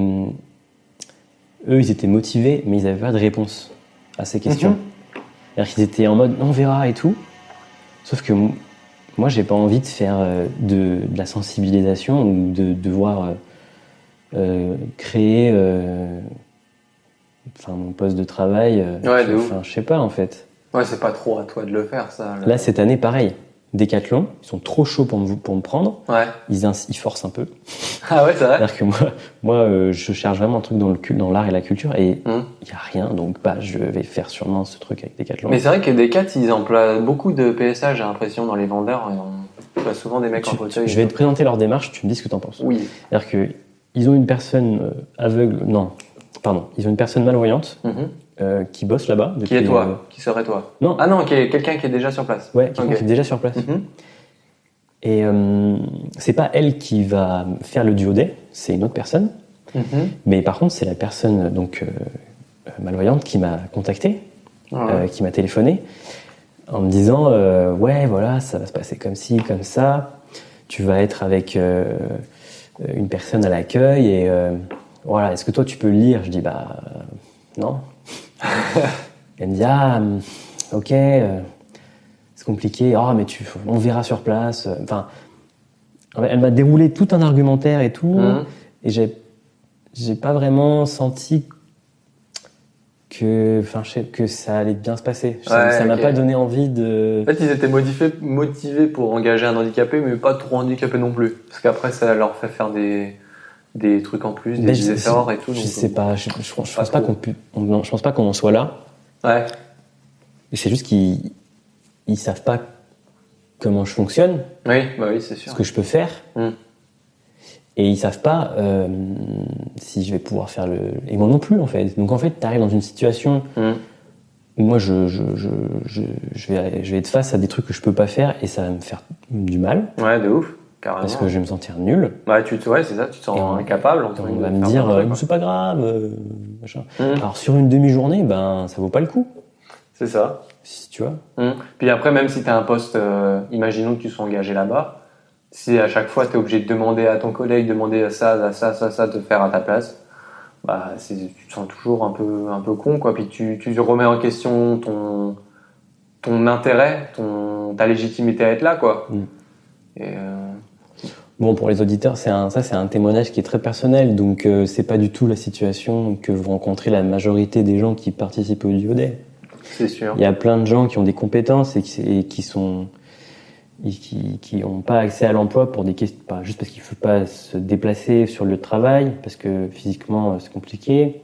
[SPEAKER 1] eux ils étaient motivés mais ils avaient pas de réponse à ces questions. C'est-à-dire qu'ils étaient en mode on verra et tout. Sauf que moi, j'ai pas envie de faire de la sensibilisation ou de devoir créer mon poste de travail. Je sais pas en fait.
[SPEAKER 2] Ouais, c'est pas trop à toi de le faire ça.
[SPEAKER 1] Là, cette année, pareil. Decathlon, ils sont trop chauds pour me prendre.
[SPEAKER 2] Ouais.
[SPEAKER 1] Ils forcent un peu.
[SPEAKER 2] Ah ouais, c'est vrai.
[SPEAKER 1] C'est-à-dire que moi je cherche vraiment un truc dans l'art et la culture et il y a rien, donc je vais faire sûrement ce truc avec Decathlon.
[SPEAKER 2] Mais c'est vrai que Decat, ils emploient beaucoup de PSA, j'ai l'impression, dans les vendeurs. On voit souvent des mecs en fauteuil.
[SPEAKER 1] Je vais te présenter leur démarche, tu me dis ce que t'en penses.
[SPEAKER 2] Oui.
[SPEAKER 1] C'est-à-dire qu'ils ont une personne aveugle, non, pardon, ils ont une personne malvoyante qui bosse là-bas.
[SPEAKER 2] Qui est toi Qui serait toi?
[SPEAKER 1] Non.
[SPEAKER 2] Ah non, quelqu'un qui est déjà sur place.
[SPEAKER 1] Ouais, quelqu'un qui est déjà sur place. Et c'est pas elle qui va faire le duodé, c'est une autre personne. Mais par contre, c'est la personne donc malvoyante qui m'a contacté, qui m'a téléphoné en me disant ouais voilà, ça va se passer comme ci, comme ça. Tu vas être avec une personne à l'accueil et voilà, est-ce que toi tu peux le lire? Je dis bah non. Elle me dit ah ok, c'est compliqué. Ah mais on verra sur place. Enfin, elle m'a déroulé tout un argumentaire et tout, et j'ai pas vraiment senti que ça allait bien se passer. Ça m'a pas donné envie de...
[SPEAKER 2] En fait, ils étaient motivés pour engager un handicapé, mais pas trop handicapé non plus. Parce qu'après, ça leur fait faire des trucs en plus, des efforts et tout.
[SPEAKER 1] Je sais pas, je pense pas qu'on en soit là.
[SPEAKER 2] Ouais.
[SPEAKER 1] C'est juste qu'ils savent pas comment je fonctionne.
[SPEAKER 2] Oui, bah oui, c'est sûr.
[SPEAKER 1] Ce que je peux faire. Et ils savent pas si je vais pouvoir faire et moi non plus en fait. Donc en fait, t'arrives dans une situation où moi je vais être face à des trucs que je peux pas faire et ça va me faire du mal.
[SPEAKER 2] Ouais, de ouf, carrément.
[SPEAKER 1] Parce que je vais me sentir nul.
[SPEAKER 2] Ouais, c'est ça, tu te sens incapable.
[SPEAKER 1] On va me dire, c'est pas grave, machin. Alors sur une demi-journée, ben ça vaut pas le coup.
[SPEAKER 2] C'est ça.
[SPEAKER 1] Tu vois.
[SPEAKER 2] Puis après, même si t'as un poste, imaginons que tu sois engagé là-bas. Si à chaque fois tu es obligé de demander à ton collègue, demander à ça, de faire à ta place, bah tu te sens toujours un peu con, quoi. Puis tu remets en question ton intérêt, ta légitimité à être là, quoi. Et
[SPEAKER 1] Bon, pour les auditeurs, c'est un témoignage qui est très personnel, donc c'est pas du tout la situation que vous rencontrez la majorité des gens qui participent au duodé.
[SPEAKER 2] C'est sûr.
[SPEAKER 1] Il y a plein de gens qui ont des compétences et qui n'ont pas accès à l'emploi pour des questions, pas juste parce qu'il ne faut pas se déplacer sur le lieu de travail, parce que physiquement c'est compliqué,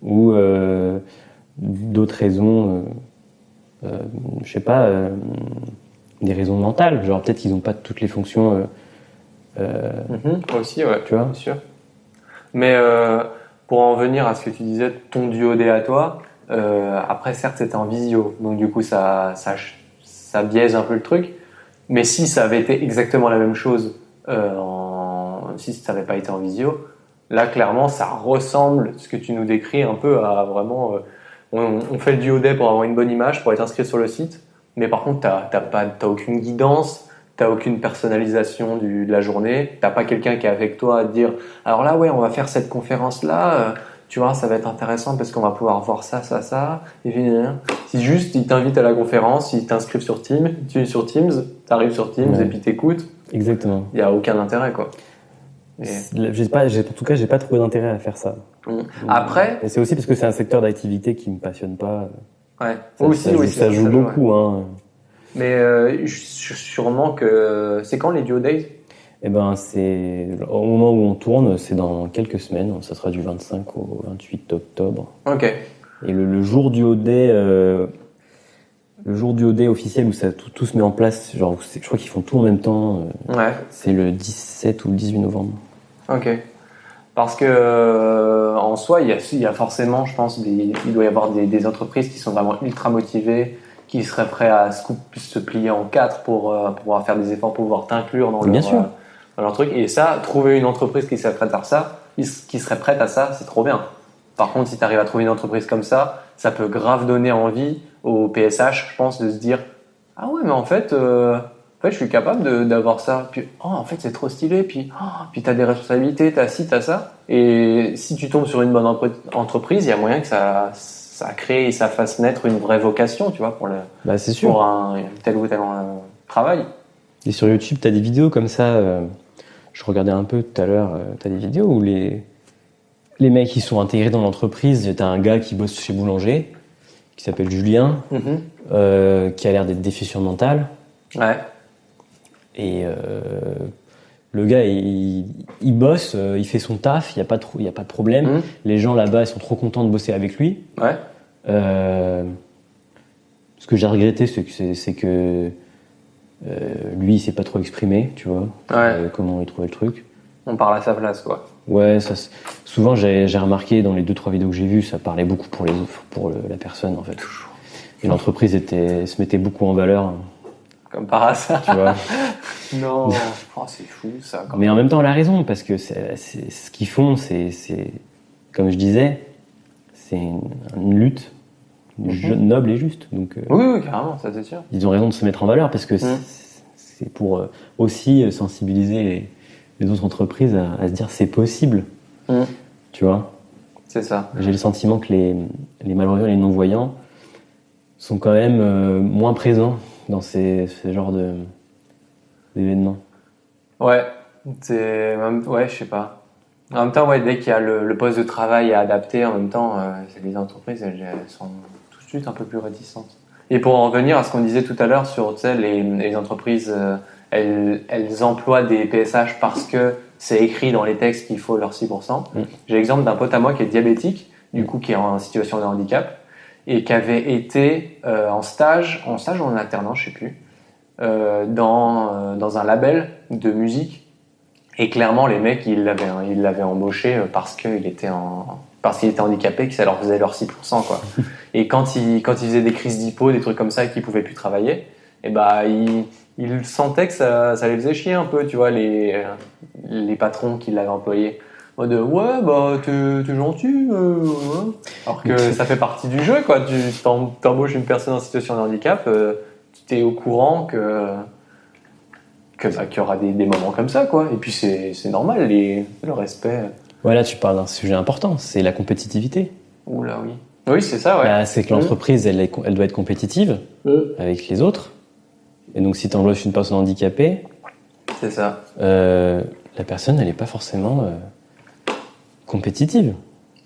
[SPEAKER 1] ou d'autres raisons, je sais pas, des raisons mentales, genre peut-être qu'ils n'ont pas toutes les fonctions.
[SPEAKER 2] Aussi, ouais,
[SPEAKER 1] tu vois,
[SPEAKER 2] bien sûr. Mais pour en venir à ce que tu disais, ton duodé à toi, après certes c'était en visio, donc du coup ça biaise un peu le truc. Mais si ça avait été exactement la même chose, si ça n'avait pas été en visio, là clairement ça ressemble, ce que tu nous décris un peu à vraiment, on fait le duodé pour avoir une bonne image, pour être inscrit sur le site, mais par contre t'as aucune guidance, t'as aucune personnalisation de la journée, t'as pas quelqu'un qui est avec toi à te dire, alors là ouais on va faire cette conférence là, tu vois ça va être intéressant parce qu'on va pouvoir voir ça, et puis si juste ils t'invitent à la conférence, ils t'inscrivent sur Teams, t'arrives sur Teams et puis t'écoutes.
[SPEAKER 1] Exactement.
[SPEAKER 2] Il y a aucun intérêt, quoi.
[SPEAKER 1] En tout cas, j'ai pas trouvé d'intérêt à faire ça.
[SPEAKER 2] Après,
[SPEAKER 1] et c'est aussi parce que c'est un secteur d'activité qui me passionne pas.
[SPEAKER 2] Ouais.
[SPEAKER 1] Ça joue beaucoup, hein.
[SPEAKER 2] Mais sûrement que c'est quand les Duo Days?
[SPEAKER 1] Eh ben, c'est au moment où on tourne, c'est dans quelques semaines. Ça sera du 25 au 28 octobre.
[SPEAKER 2] Ok.
[SPEAKER 1] Et le jour du OD, officiel où ça tout se met en place, genre je crois qu'ils font tout en même temps. C'est le 17 ou le 18 novembre.
[SPEAKER 2] Ok. Parce que en soi, il y a forcément, je pense, il doit y avoir des entreprises qui sont vraiment ultra motivées, qui seraient prêts à se plier en quatre pour pouvoir faire des efforts pour pouvoir t'inclure dans leur truc. Et ça, trouver une entreprise qui serait prête à ça, c'est trop bien. Par contre, si tu arrives à trouver une entreprise comme ça peut grave donner envie au PSH, je pense, de se dire « Ah ouais, mais en fait, je suis capable d'avoir ça. » Puis « Oh, en fait, c'est trop stylé. » Puis tu as des responsabilités, tu as ci, tu as ça. Et si tu tombes sur une bonne entreprise, il y a moyen que ça crée et ça fasse naître une vraie vocation, tu vois,
[SPEAKER 1] c'est sûr.
[SPEAKER 2] Pour un tel ou tel travail.
[SPEAKER 1] Et sur YouTube, tu as des vidéos comme ça. Je regardais un peu tout à l'heure, tu as des vidéos où les mecs qui sont intégrés dans l'entreprise, t'as un gars qui bosse chez Boulanger, qui s'appelle Julien, qui a l'air d'être déficient mental.
[SPEAKER 2] Ouais.
[SPEAKER 1] Et le gars, il bosse, il fait son taf, il y a pas de problème. Les gens là-bas, ils sont trop contents de bosser avec lui.
[SPEAKER 2] Ouais.
[SPEAKER 1] Ce que j'ai regretté, c'est que lui, il s'est pas trop exprimé, tu vois, comment il trouvait le truc.
[SPEAKER 2] On parle à sa place, quoi.
[SPEAKER 1] Ouais, souvent j'ai remarqué dans les 2-3 vidéos que j'ai vues, ça parlait beaucoup pour la personne en fait.
[SPEAKER 2] Toujours.
[SPEAKER 1] Et l'entreprise se mettait beaucoup en valeur,
[SPEAKER 2] Comme par hasard.
[SPEAKER 1] tu vois.
[SPEAKER 2] Non, c'est fou ça.
[SPEAKER 1] Mais en même temps, elle a raison, parce que ce qu'ils font, c'est, comme je disais, c'est une lutte noble et juste. Donc,
[SPEAKER 2] Oui, carrément, ça c'est sûr.
[SPEAKER 1] ils ont raison de se mettre en valeur, parce que c'est pour aussi sensibiliser les autres entreprises à se dire c'est possible. Tu vois.
[SPEAKER 2] C'est ça.
[SPEAKER 1] J'ai le sentiment que les malvoyants et les non-voyants sont quand même moins présents dans ces genres d'événements.
[SPEAKER 2] Ouais, ouais, je sais pas. En même temps, ouais, dès qu'il y a le poste de travail à adapter, en même temps, les entreprises, elles sont tout de suite un peu plus réticentes. Et pour en revenir à ce qu'on disait tout à l'heure sur, tu sais, les entreprises, elles emploient des PSH parce que c'est écrit dans les textes qu'il faut leur 6%. J'ai l'exemple d'un pote à moi qui est diabétique, du coup, qui est en situation de handicap, et qui avait été en stage ou en alternance, je sais plus, dans un label de musique. Et clairement, les mecs, ils l'avaient embauché parce qu'il était handicapé, que ça leur faisait leur 6%, quoi. Et quand il faisait des crises d'hypo, des trucs comme ça, et qu'il pouvait plus travailler, et il sentait que ça les faisait chier un peu, tu vois, les patrons qui l'avaient employé. En mode, ouais, bah, t'es gentil, ouais. Alors que ça fait partie du jeu, quoi. Tu t'embauches une personne en situation de handicap, t'es au courant qu'il y aura des moments comme ça, quoi. Et puis c'est normal, le respect.
[SPEAKER 1] Voilà, tu parles d'un sujet important, c'est la compétitivité.
[SPEAKER 2] Oula, oui. Oui, c'est ça, ouais.
[SPEAKER 1] Bah, c'est que l'entreprise, elle doit être compétitive avec les autres. Et donc, si tu embauches une personne handicapée,
[SPEAKER 2] c'est ça.
[SPEAKER 1] La personne, elle n'est pas forcément compétitive.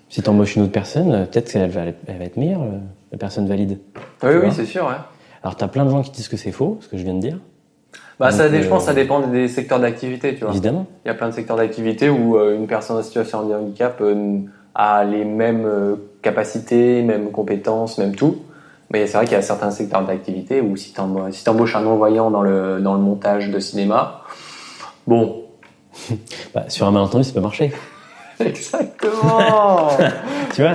[SPEAKER 1] Si tu embauches une autre personne, peut-être qu'elle va être meilleure, la personne valide.
[SPEAKER 2] Oui, c'est sûr, ouais.
[SPEAKER 1] Alors, tu as plein de gens qui disent que c'est faux, ce que je viens de dire.
[SPEAKER 2] Bah, je pense que ça dépend des secteurs d'activité, tu vois.
[SPEAKER 1] Évidemment.
[SPEAKER 2] Il y a plein de secteurs d'activité où une personne en situation de handicap a les mêmes capacités, mêmes compétences, même tout. Mais c'est vrai qu'il y a certains secteurs d'activité où si t'embauches un non-voyant dans le montage de cinéma, bon.
[SPEAKER 1] Bah, sur un malentendu, ça peut marcher.
[SPEAKER 2] Exactement.
[SPEAKER 1] Tu vois.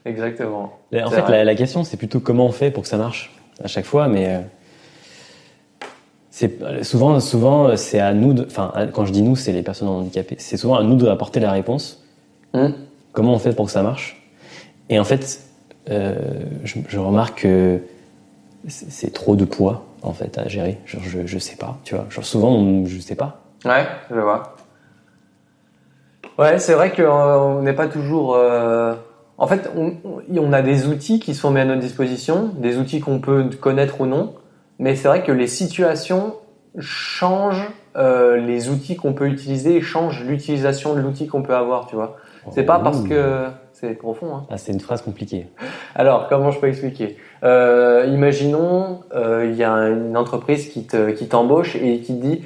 [SPEAKER 2] Exactement.
[SPEAKER 1] En fait, la question, c'est plutôt comment on fait pour que ça marche à chaque fois, mais c'est souvent c'est à nous quand je dis nous, c'est les personnes handicapées. C'est souvent à nous d'apporter la réponse. Comment on fait pour que ça marche? Et en fait, je remarque que c'est trop de poids en fait à gérer. Genre, je sais pas, tu vois. Genre souvent, je sais pas.
[SPEAKER 2] Ouais, je vois. Ouais, c'est vrai qu'on n'est pas toujours. En fait, on a des outils qui sont mis à notre disposition, des outils qu'on peut connaître ou non, mais c'est vrai que les situations changent les outils qu'on peut utiliser et changent l'utilisation de l'outil qu'on peut avoir, tu vois. C'est pas parce que c'est profond. Hein.
[SPEAKER 1] Ah, c'est une phrase compliquée.
[SPEAKER 2] Alors, comment je peux expliquer? Imaginons, il y a une entreprise qui t'embauche et qui te dit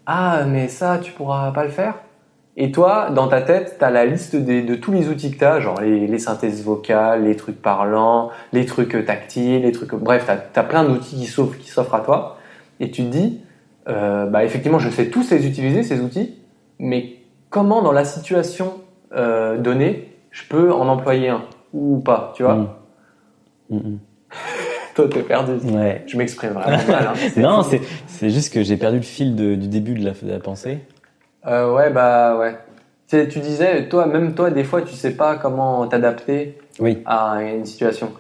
[SPEAKER 2] ah, mais ça, tu pourras pas le faire. Et toi, dans ta tête, t'as la liste de tous les outils que t'as, genre les synthèses vocales, les trucs parlants, les trucs tactiles, les trucs, bref, t'as plein d'outils qui s'offrent à toi. Et tu te dis, effectivement, je sais tous les utiliser, ces outils, mais comment dans la situation donnée, je peux en employer un ou pas, tu vois? Toi, t'es perdu.
[SPEAKER 1] Ouais.
[SPEAKER 2] Je m'exprime vraiment mal. Hein.
[SPEAKER 1] Non, c'est juste que j'ai perdu le fil du début de la pensée.
[SPEAKER 2] Ouais. Tu disais, même toi, des fois, tu sais pas comment t'adapter à une situation.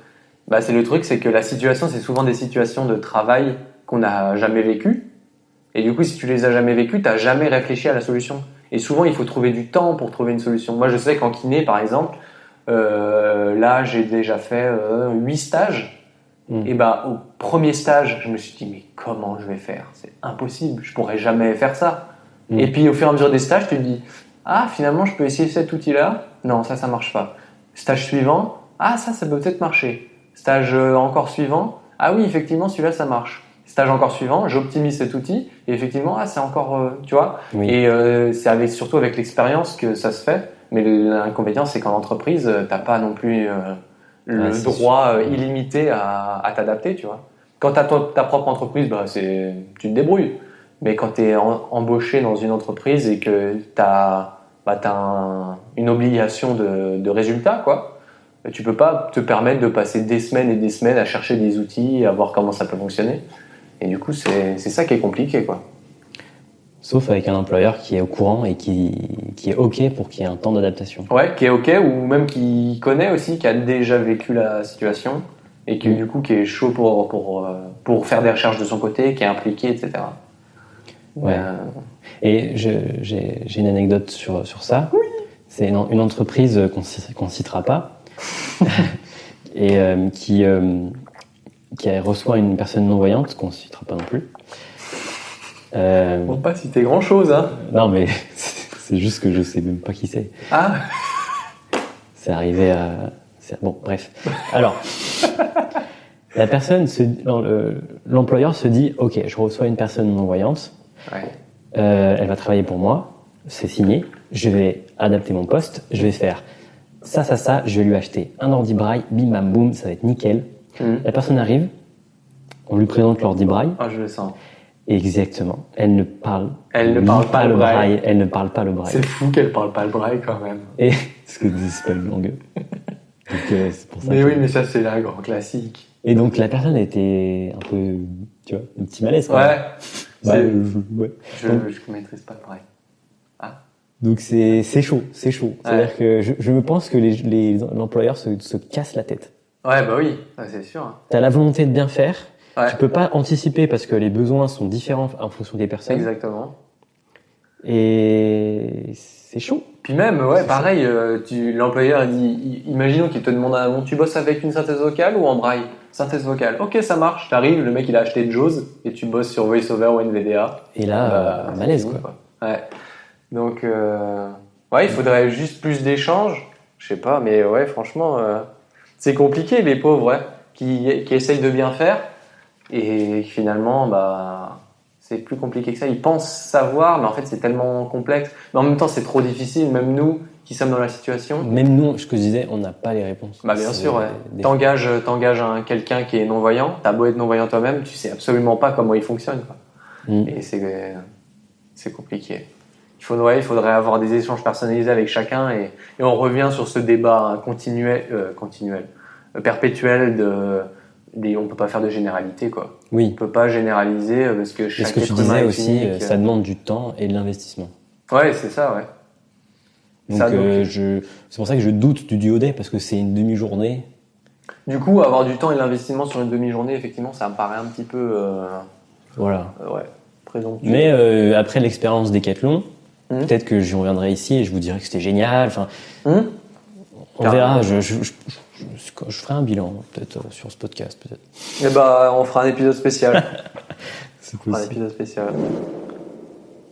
[SPEAKER 2] Bah, c'est le truc, c'est que la situation, c'est souvent des situations de travail qu'on n'a jamais vécues. Et du coup, si tu les as jamais vécues, t'as jamais réfléchi à la solution. Et souvent, il faut trouver du temps pour trouver une solution. Moi, je sais qu'en kiné, par exemple, là, j'ai déjà fait 8 stages. Et au premier stage, je me suis dit, mais comment je vais faire? C'est impossible, je pourrais jamais faire ça. Et puis, au fur et à mesure des stages, tu te dis, ah, finalement, je peux essayer cet outil-là. Non, ça marche pas. Stage suivant, ah, ça peut peut-être marcher. Stage encore suivant, ah oui, effectivement, celui-là, ça marche. Stage encore suivant, j'optimise cet outil. Et effectivement, c'est encore, tu vois. Oui. Et c'est surtout avec l'expérience que ça se fait. Mais l'inconvénient, c'est qu'en entreprise, t'as pas non plus le droit illimité à t'adapter, tu vois. Quand t'as ta propre entreprise, tu te débrouilles. Mais quand tu es embauché dans une entreprise et que tu as, une obligation de résultat, quoi, tu peux pas te permettre de passer des semaines et des semaines à chercher des outils, à voir comment ça peut fonctionner. Et du coup, c'est ça qui est compliqué, quoi.
[SPEAKER 1] Sauf avec un employeur qui est au courant et qui est OK pour qu'il y ait un temps d'adaptation.
[SPEAKER 2] Ouais, qui est OK, ou même qui connaît aussi, qui a déjà vécu la situation et qui, du coup, qui est chaud pour faire des recherches de son côté, qui est impliqué, etc.
[SPEAKER 1] Ouais. Et j'ai une anecdote sur ça.
[SPEAKER 2] Oui.
[SPEAKER 1] C'est une entreprise qu'on citera pas et qui reçoit une personne non-voyante qu'on citera pas non plus.
[SPEAKER 2] Bon, pas citer grand-chose, hein.
[SPEAKER 1] Non, mais c'est juste que je sais même pas qui c'est.
[SPEAKER 2] Ah.
[SPEAKER 1] C'est arrivé à... Bon, bref. Alors, la personne, l'employeur se dit, OK, je reçois une personne non-voyante.
[SPEAKER 2] Ouais.
[SPEAKER 1] Elle va travailler pour moi. C'est signé. Je vais adapter mon poste. Je vais faire ça. Je vais lui acheter un ordi braille. Bim, bam, boum. Ça va être nickel. La personne arrive. On lui présente l'ordi braille.
[SPEAKER 2] Ah, je le sens.
[SPEAKER 1] Exactement. Elle ne parle
[SPEAKER 2] pas le braille.
[SPEAKER 1] Elle ne parle pas le braille.
[SPEAKER 2] C'est fou qu'elle parle pas le braille quand même.
[SPEAKER 1] Et ce que dit, c'est pas une langue. Donc c'est pour ça.
[SPEAKER 2] Mais oui, mais ça c'est la grande classique.
[SPEAKER 1] Et donc la personne était un peu, tu vois, un petit malaise. Quoi.
[SPEAKER 2] Ouais.
[SPEAKER 1] Ouais.
[SPEAKER 2] Je maîtrise pas le braille. Ah.
[SPEAKER 1] Donc c'est chaud. C'est-à-dire que je me pense que l'employeur se casse la tête.
[SPEAKER 2] Ouais, bah oui, c'est sûr.
[SPEAKER 1] T'as la volonté de bien faire.
[SPEAKER 2] Ouais.
[SPEAKER 1] Tu peux pas anticiper parce que les besoins sont différents en fonction des personnes.
[SPEAKER 2] Exactement.
[SPEAKER 1] Et c'est chaud.
[SPEAKER 2] Puis même, ouais, pareil, l'employeur dit, imaginons qu'il te demande tu bosses avec une synthèse vocale ou en braille? Synthèse vocale. Ok, ça marche. T'arrives, le mec il a acheté JAWS et tu bosses sur VoiceOver ou NVDA.
[SPEAKER 1] Et là, malaise quoi.
[SPEAKER 2] Ouais. Donc, ouais, il faudrait juste plus d'échanges. Je sais pas, mais ouais, franchement, c'est compliqué les pauvres, ouais, qui essayent de bien faire. Et finalement, c'est plus compliqué que ça. Ils pensent savoir, mais en fait, c'est tellement complexe. Mais en même temps, c'est trop difficile. Même nous, qui sommes dans la situation.
[SPEAKER 1] Même nous, ce que je disais, on n'a pas les réponses.
[SPEAKER 2] Bien sûr, ouais. T'engages quelqu'un qui est non-voyant. T'as beau être non-voyant toi-même, tu sais absolument pas comment il fonctionne, quoi. Et c'est compliqué. Il faudrait avoir des échanges personnalisés avec chacun. Et on revient sur ce débat perpétuel on peut pas faire de généralité, quoi.
[SPEAKER 1] Oui.
[SPEAKER 2] On peut pas généraliser parce que chaque
[SPEAKER 1] ce que tu disais aussi, ça demande du temps et de l'investissement.
[SPEAKER 2] Ouais, c'est ça, ouais.
[SPEAKER 1] Donc, c'est pour ça que je doute du duo day parce que c'est une demi-journée.
[SPEAKER 2] Du coup, avoir du temps et de l'investissement sur une demi-journée, effectivement, ça me paraît un petit peu.
[SPEAKER 1] Voilà.
[SPEAKER 2] Ouais. Présomptueux.
[SPEAKER 1] Mais après l'expérience Decathlon, peut-être que j'y reviendrai ici et je vous dirai que c'était génial. Enfin, on verra. Je ferai un bilan peut-être sur ce podcast peut-être.
[SPEAKER 2] Et on fera un épisode spécial.
[SPEAKER 1] C'est possible.
[SPEAKER 2] Un épisode spécial.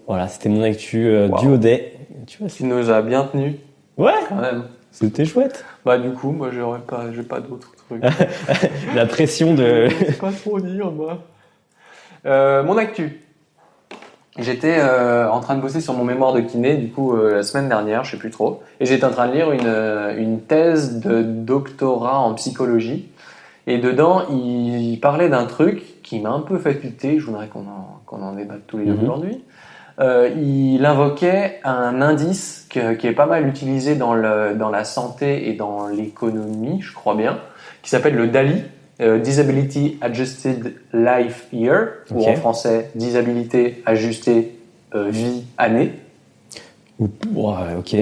[SPEAKER 1] Voilà, c'était mon actu duo day.
[SPEAKER 2] Tu vois, tu nous as bien tenu.
[SPEAKER 1] Ouais.
[SPEAKER 2] Quand même.
[SPEAKER 1] C'était chouette.
[SPEAKER 2] Du coup, moi j'ai pas d'autres trucs.
[SPEAKER 1] La pression de.
[SPEAKER 2] Je sais pas trop dire moi. Mon actu. J'étais en train de bosser sur mon mémoire de kiné, du coup, la semaine dernière, je sais plus trop. Et j'étais en train de lire une thèse de doctorat en psychologie. Et dedans, il parlait d'un truc qui m'a un peu fait tilter. Je voudrais qu'on en débatte tous les deux aujourd'hui. Il invoquait un indice qui est pas mal utilisé dans la santé et dans l'économie, je crois bien, qui s'appelle le DALI. Disability Adjusted Life Year, ou en français Disabilité ajustée vie année.
[SPEAKER 1] Ouais, ok.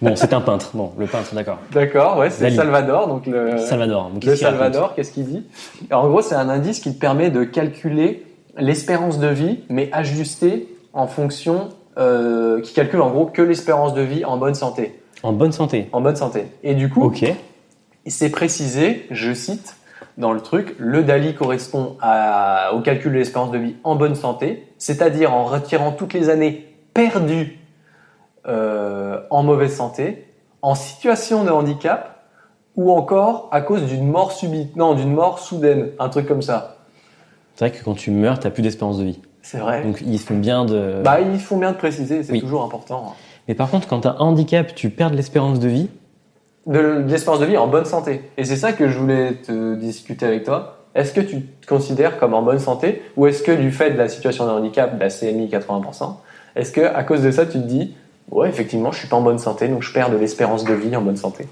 [SPEAKER 1] Bon, c'est un peintre. Bon, le peintre, d'accord.
[SPEAKER 2] D'accord, ouais, c'est
[SPEAKER 1] Dali.
[SPEAKER 2] Salvador. Donc
[SPEAKER 1] Salvador.
[SPEAKER 2] Qu'est-ce qu'il dit? Alors, en gros, c'est un indice qui te permet de calculer l'espérance de vie, mais ajustée en fonction, qui calcule en gros que l'espérance de vie en bonne santé.
[SPEAKER 1] En bonne santé.
[SPEAKER 2] En bonne santé. Et du coup,
[SPEAKER 1] c'est
[SPEAKER 2] précisé, je cite, dans le truc, le DALI correspond au calcul de l'espérance de vie en bonne santé, c'est-à-dire en retirant toutes les années perdues en mauvaise santé, en situation de handicap, ou encore à cause d'une mort subite, d'une mort soudaine, un truc comme ça.
[SPEAKER 1] C'est vrai que quand tu meurs, t'as plus d'espérance de vie.
[SPEAKER 2] C'est vrai.
[SPEAKER 1] Donc ils font bien de...
[SPEAKER 2] ils font bien de préciser, c'est toujours important.
[SPEAKER 1] Mais par contre, quand t'as un handicap, tu perds de l'espérance de vie.
[SPEAKER 2] De l'espérance de vie en bonne santé. Et c'est ça que je voulais te discuter avec toi. est-ce que tu te considères comme en bonne santé ou est-ce que du fait de la situation de handicap, de la CMI 80%, est-ce que à cause de ça, tu te dis ouais, effectivement, je suis pas en bonne santé, donc je perds de l'espérance de vie en bonne santé?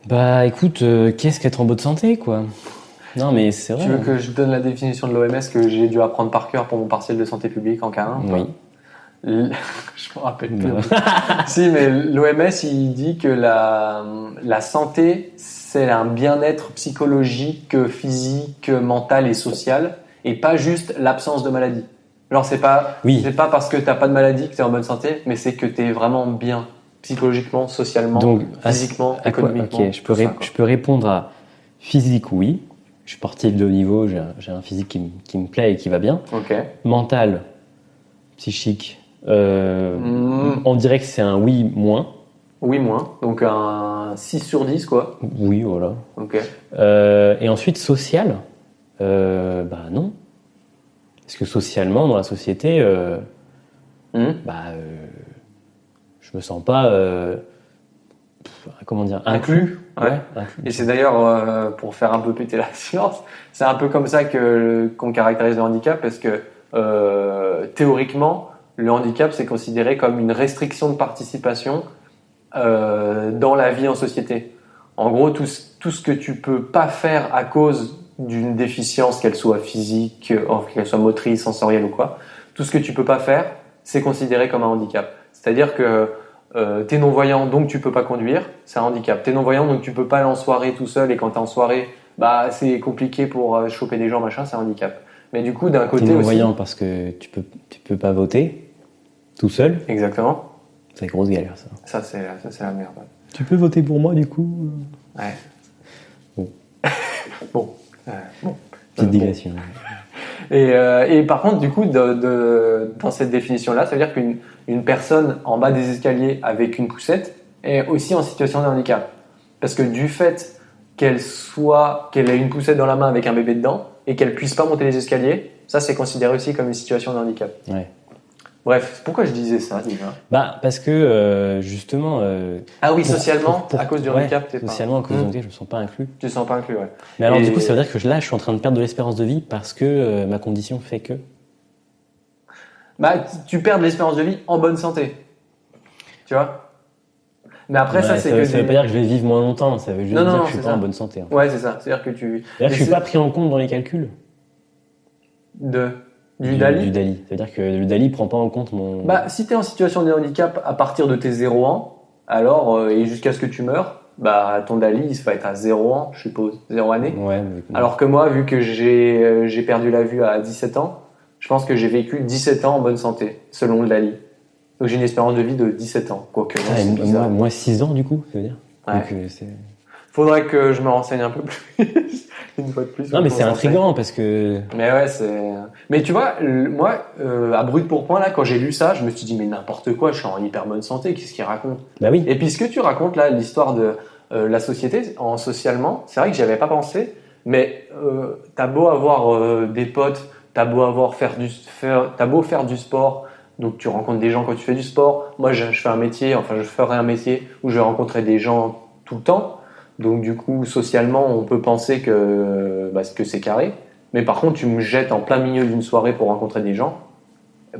[SPEAKER 1] Bah écoute, qu'est-ce qu'être en bonne santé, quoi? Non, mais c'est vrai.
[SPEAKER 2] Tu veux que je donne la définition de l'OMS que j'ai dû apprendre par cœur pour mon partiel de santé publique en K1?
[SPEAKER 1] Oui.
[SPEAKER 2] Je me rappelle plus. Si, mais l'OMS, il dit que la santé, c'est un bien-être psychologique, physique, mental et social, et pas juste l'absence de maladie. Genre, c'est pas parce que t'as pas de maladie que t'es en bonne santé, mais c'est que t'es vraiment bien, psychologiquement, socialement,
[SPEAKER 1] Donc,
[SPEAKER 2] physiquement, économiquement.
[SPEAKER 1] Ok, je peux répondre à physique, oui. Je suis sportif de haut niveau, j'ai un physique qui me plaît et qui va bien.
[SPEAKER 2] Ok.
[SPEAKER 1] Mental, psychique, on dirait que c'est un oui moins.
[SPEAKER 2] Oui, moins. Donc un 6 sur 10, quoi.
[SPEAKER 1] Oui, voilà.
[SPEAKER 2] Ok.
[SPEAKER 1] Et ensuite, social, bah non. Parce que socialement, dans la société, je me sens pas, comment dire, inclus.
[SPEAKER 2] Ouais.
[SPEAKER 1] Inclus.
[SPEAKER 2] Et c'est d'ailleurs, pour faire un peu péter la science, c'est un peu comme ça qu'on caractérise le handicap, parce que théoriquement, le handicap, c'est considéré comme une restriction de participation dans la vie en société. En gros, tout ce que tu peux pas faire à cause d'une déficience, qu'elle soit physique, qu'elle soit motrice, sensorielle ou quoi, tout ce que tu peux pas faire, c'est considéré comme un handicap. C'est-à-dire que t'es non-voyant, donc tu peux pas conduire, c'est un handicap. T'es non-voyant, donc tu peux pas aller en soirée tout seul, et quand t'es en soirée, bah c'est compliqué pour choper des gens, machin, c'est un handicap. Mais du coup, d'un côté
[SPEAKER 1] t'es non-voyant
[SPEAKER 2] aussi,
[SPEAKER 1] parce que tu peux pas voter tout seul.
[SPEAKER 2] Exactement.
[SPEAKER 1] C'est une grosse galère, ça.
[SPEAKER 2] Ça c'est la merde.
[SPEAKER 1] Tu peux voter pour moi, du coup?
[SPEAKER 2] Ouais.
[SPEAKER 1] Bon.
[SPEAKER 2] Bon.
[SPEAKER 1] Petite digression.
[SPEAKER 2] Et par contre, du coup, dans cette définition-là, ça veut dire qu'une personne en bas des escaliers avec une poussette est aussi en situation de handicap. Parce que du fait qu'elle ait une poussette dans la main avec un bébé dedans et qu'elle puisse pas monter les escaliers, ça c'est considéré aussi comme une situation de handicap.
[SPEAKER 1] Ouais.
[SPEAKER 2] Bref, pourquoi je disais ça déjà?
[SPEAKER 1] Bah parce que justement.
[SPEAKER 2] Ah oui, socialement, à cause du handicap, t'es pas.
[SPEAKER 1] Socialement, à cause du handicap, je me sens pas inclus.
[SPEAKER 2] Tu te sens pas inclus, ouais.
[SPEAKER 1] Mais alors du coup, ça veut dire que là, je suis en train de perdre de l'espérance de vie parce que ma condition fait que.
[SPEAKER 2] Bah, tu perds de l'espérance de vie en bonne santé. Tu vois? Mais après, ça c'est que.
[SPEAKER 1] Ça veut pas dire que je vais vivre moins longtemps, ça veut juste dire que je suis pas en bonne santé. Hein.
[SPEAKER 2] Ouais, c'est ça. C'est-à-dire que tu.
[SPEAKER 1] D'ailleurs, je suis pas pris en compte dans les calculs.
[SPEAKER 2] Du DALI?
[SPEAKER 1] Du DALI. C'est-à-dire que le DALI prend pas en compte mon.
[SPEAKER 2] Bah, si tu es en situation de handicap à partir de tes 0 ans, alors, et jusqu'à ce que tu meurs, bah, ton DALI, il va être à 0 ans, je suppose. 0 année.
[SPEAKER 1] Ouais,
[SPEAKER 2] alors que moi, vu que j'ai perdu la vue à 17 ans, je pense que j'ai vécu 17 ans en bonne santé, selon le DALI. Donc j'ai une espérance de vie de 17 ans. Quoique,
[SPEAKER 1] moi, 6 ans, du coup, ça veut dire.
[SPEAKER 2] Ouais.
[SPEAKER 1] Donc,
[SPEAKER 2] faudrait que je me renseigne un peu plus. Une fois de plus.
[SPEAKER 1] Non, mais c'est intriguant parce que.
[SPEAKER 2] Mais ouais, mais tu vois, moi, à brut pour point, là, quand j'ai lu ça, je me suis dit, mais n'importe quoi, je suis en hyper bonne santé, qu'est-ce qu'il raconte?
[SPEAKER 1] Bah oui.
[SPEAKER 2] Et puis ce que tu racontes là, l'histoire de la société, socialement, c'est vrai que j'y avais pas pensé, mais t'as beau avoir des potes, t'as beau faire du sport, donc tu rencontres des gens quand tu fais du sport. Moi, je fais un métier, enfin, je ferai un métier où je vais rencontrer des gens tout le temps. Donc du coup, socialement, on peut penser que c'est carré. Mais par contre, tu me jettes en plein milieu d'une soirée pour rencontrer des gens, et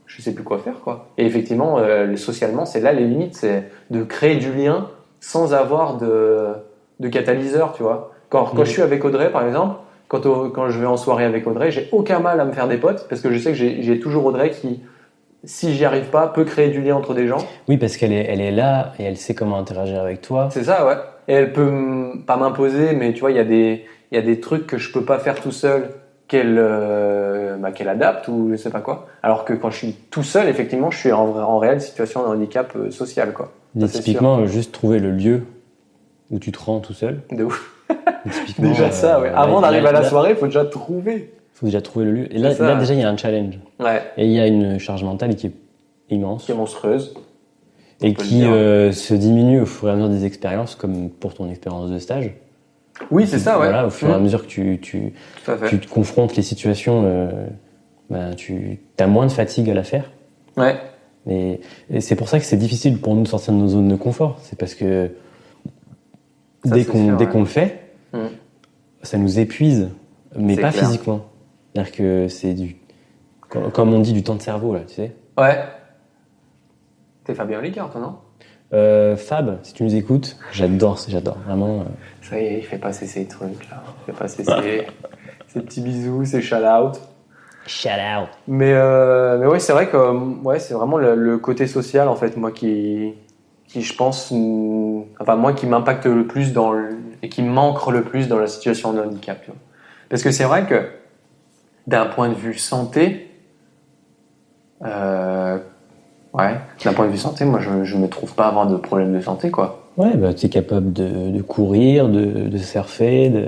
[SPEAKER 2] je sais plus quoi faire, quoi. Et effectivement, socialement, c'est là les limites, c'est de créer du lien sans avoir de catalyseur, tu vois. Quand je suis avec Audrey, par exemple, quand je vais en soirée avec Audrey, j'ai aucun mal à me faire des potes parce que je sais que j'ai toujours Audrey qui, si j'y arrive pas, peut créer du lien entre des gens.
[SPEAKER 1] Oui, parce qu'elle est là et elle sait comment interagir avec toi.
[SPEAKER 2] C'est ça, ouais. Et elle peut pas m'imposer, mais tu vois, il y a des trucs que je peux pas faire tout seul qu'elle adapte ou je sais pas quoi. Alors que quand je suis tout seul, effectivement, je suis en réelle situation de handicap social, quoi.
[SPEAKER 1] Ça, typiquement, juste trouver le lieu où tu te rends tout seul.
[SPEAKER 2] De ouf. Déjà ça, ouais. Avant d'arriver à la soirée, il faut déjà trouver.
[SPEAKER 1] Faut déjà trouver le lieu. Et là déjà, il y a un challenge.
[SPEAKER 2] Ouais.
[SPEAKER 1] Et il y a une charge mentale qui est immense.
[SPEAKER 2] Qui est monstrueuse.
[SPEAKER 1] Et qui se diminue au fur et à mesure des expériences, comme pour ton expérience de stage.
[SPEAKER 2] Oui, c'est ça, ouais.
[SPEAKER 1] Voilà, au fur et à mesure que tu te confrontes les situations, tu as moins de fatigue à la faire.
[SPEAKER 2] Ouais.
[SPEAKER 1] Et c'est pour ça que c'est difficile pour nous de sortir de nos zones de confort. C'est parce que dès qu'on le fait, ça nous épuise, mais
[SPEAKER 2] C'est
[SPEAKER 1] pas
[SPEAKER 2] clair.
[SPEAKER 1] physiquement. C'est-à-dire que c'est comme on dit, du temps de cerveau, là, tu sais.
[SPEAKER 2] Ouais. T'es Fabien Olicard, toi, non?
[SPEAKER 1] Fab, si tu nous écoutes, j'adore, vraiment.
[SPEAKER 2] Ça y est, il fait passer ses trucs, là. Il fait passer ses petits bisous, ses shout-out.
[SPEAKER 1] Shout out.
[SPEAKER 2] Mais ouais, c'est vrai que ouais, c'est vraiment le côté social, en fait, moi, qui je pense, enfin, moi, qui m'impacte le plus et qui m'ancre le plus dans la situation de handicap. Tu vois. Parce que c'est vrai que, d'un point de vue santé, ouais, d'un point de vue santé, moi, je me trouve pas avoir de problème de santé, quoi.
[SPEAKER 1] Ouais, bah, tu es capable de courir, de surfer, de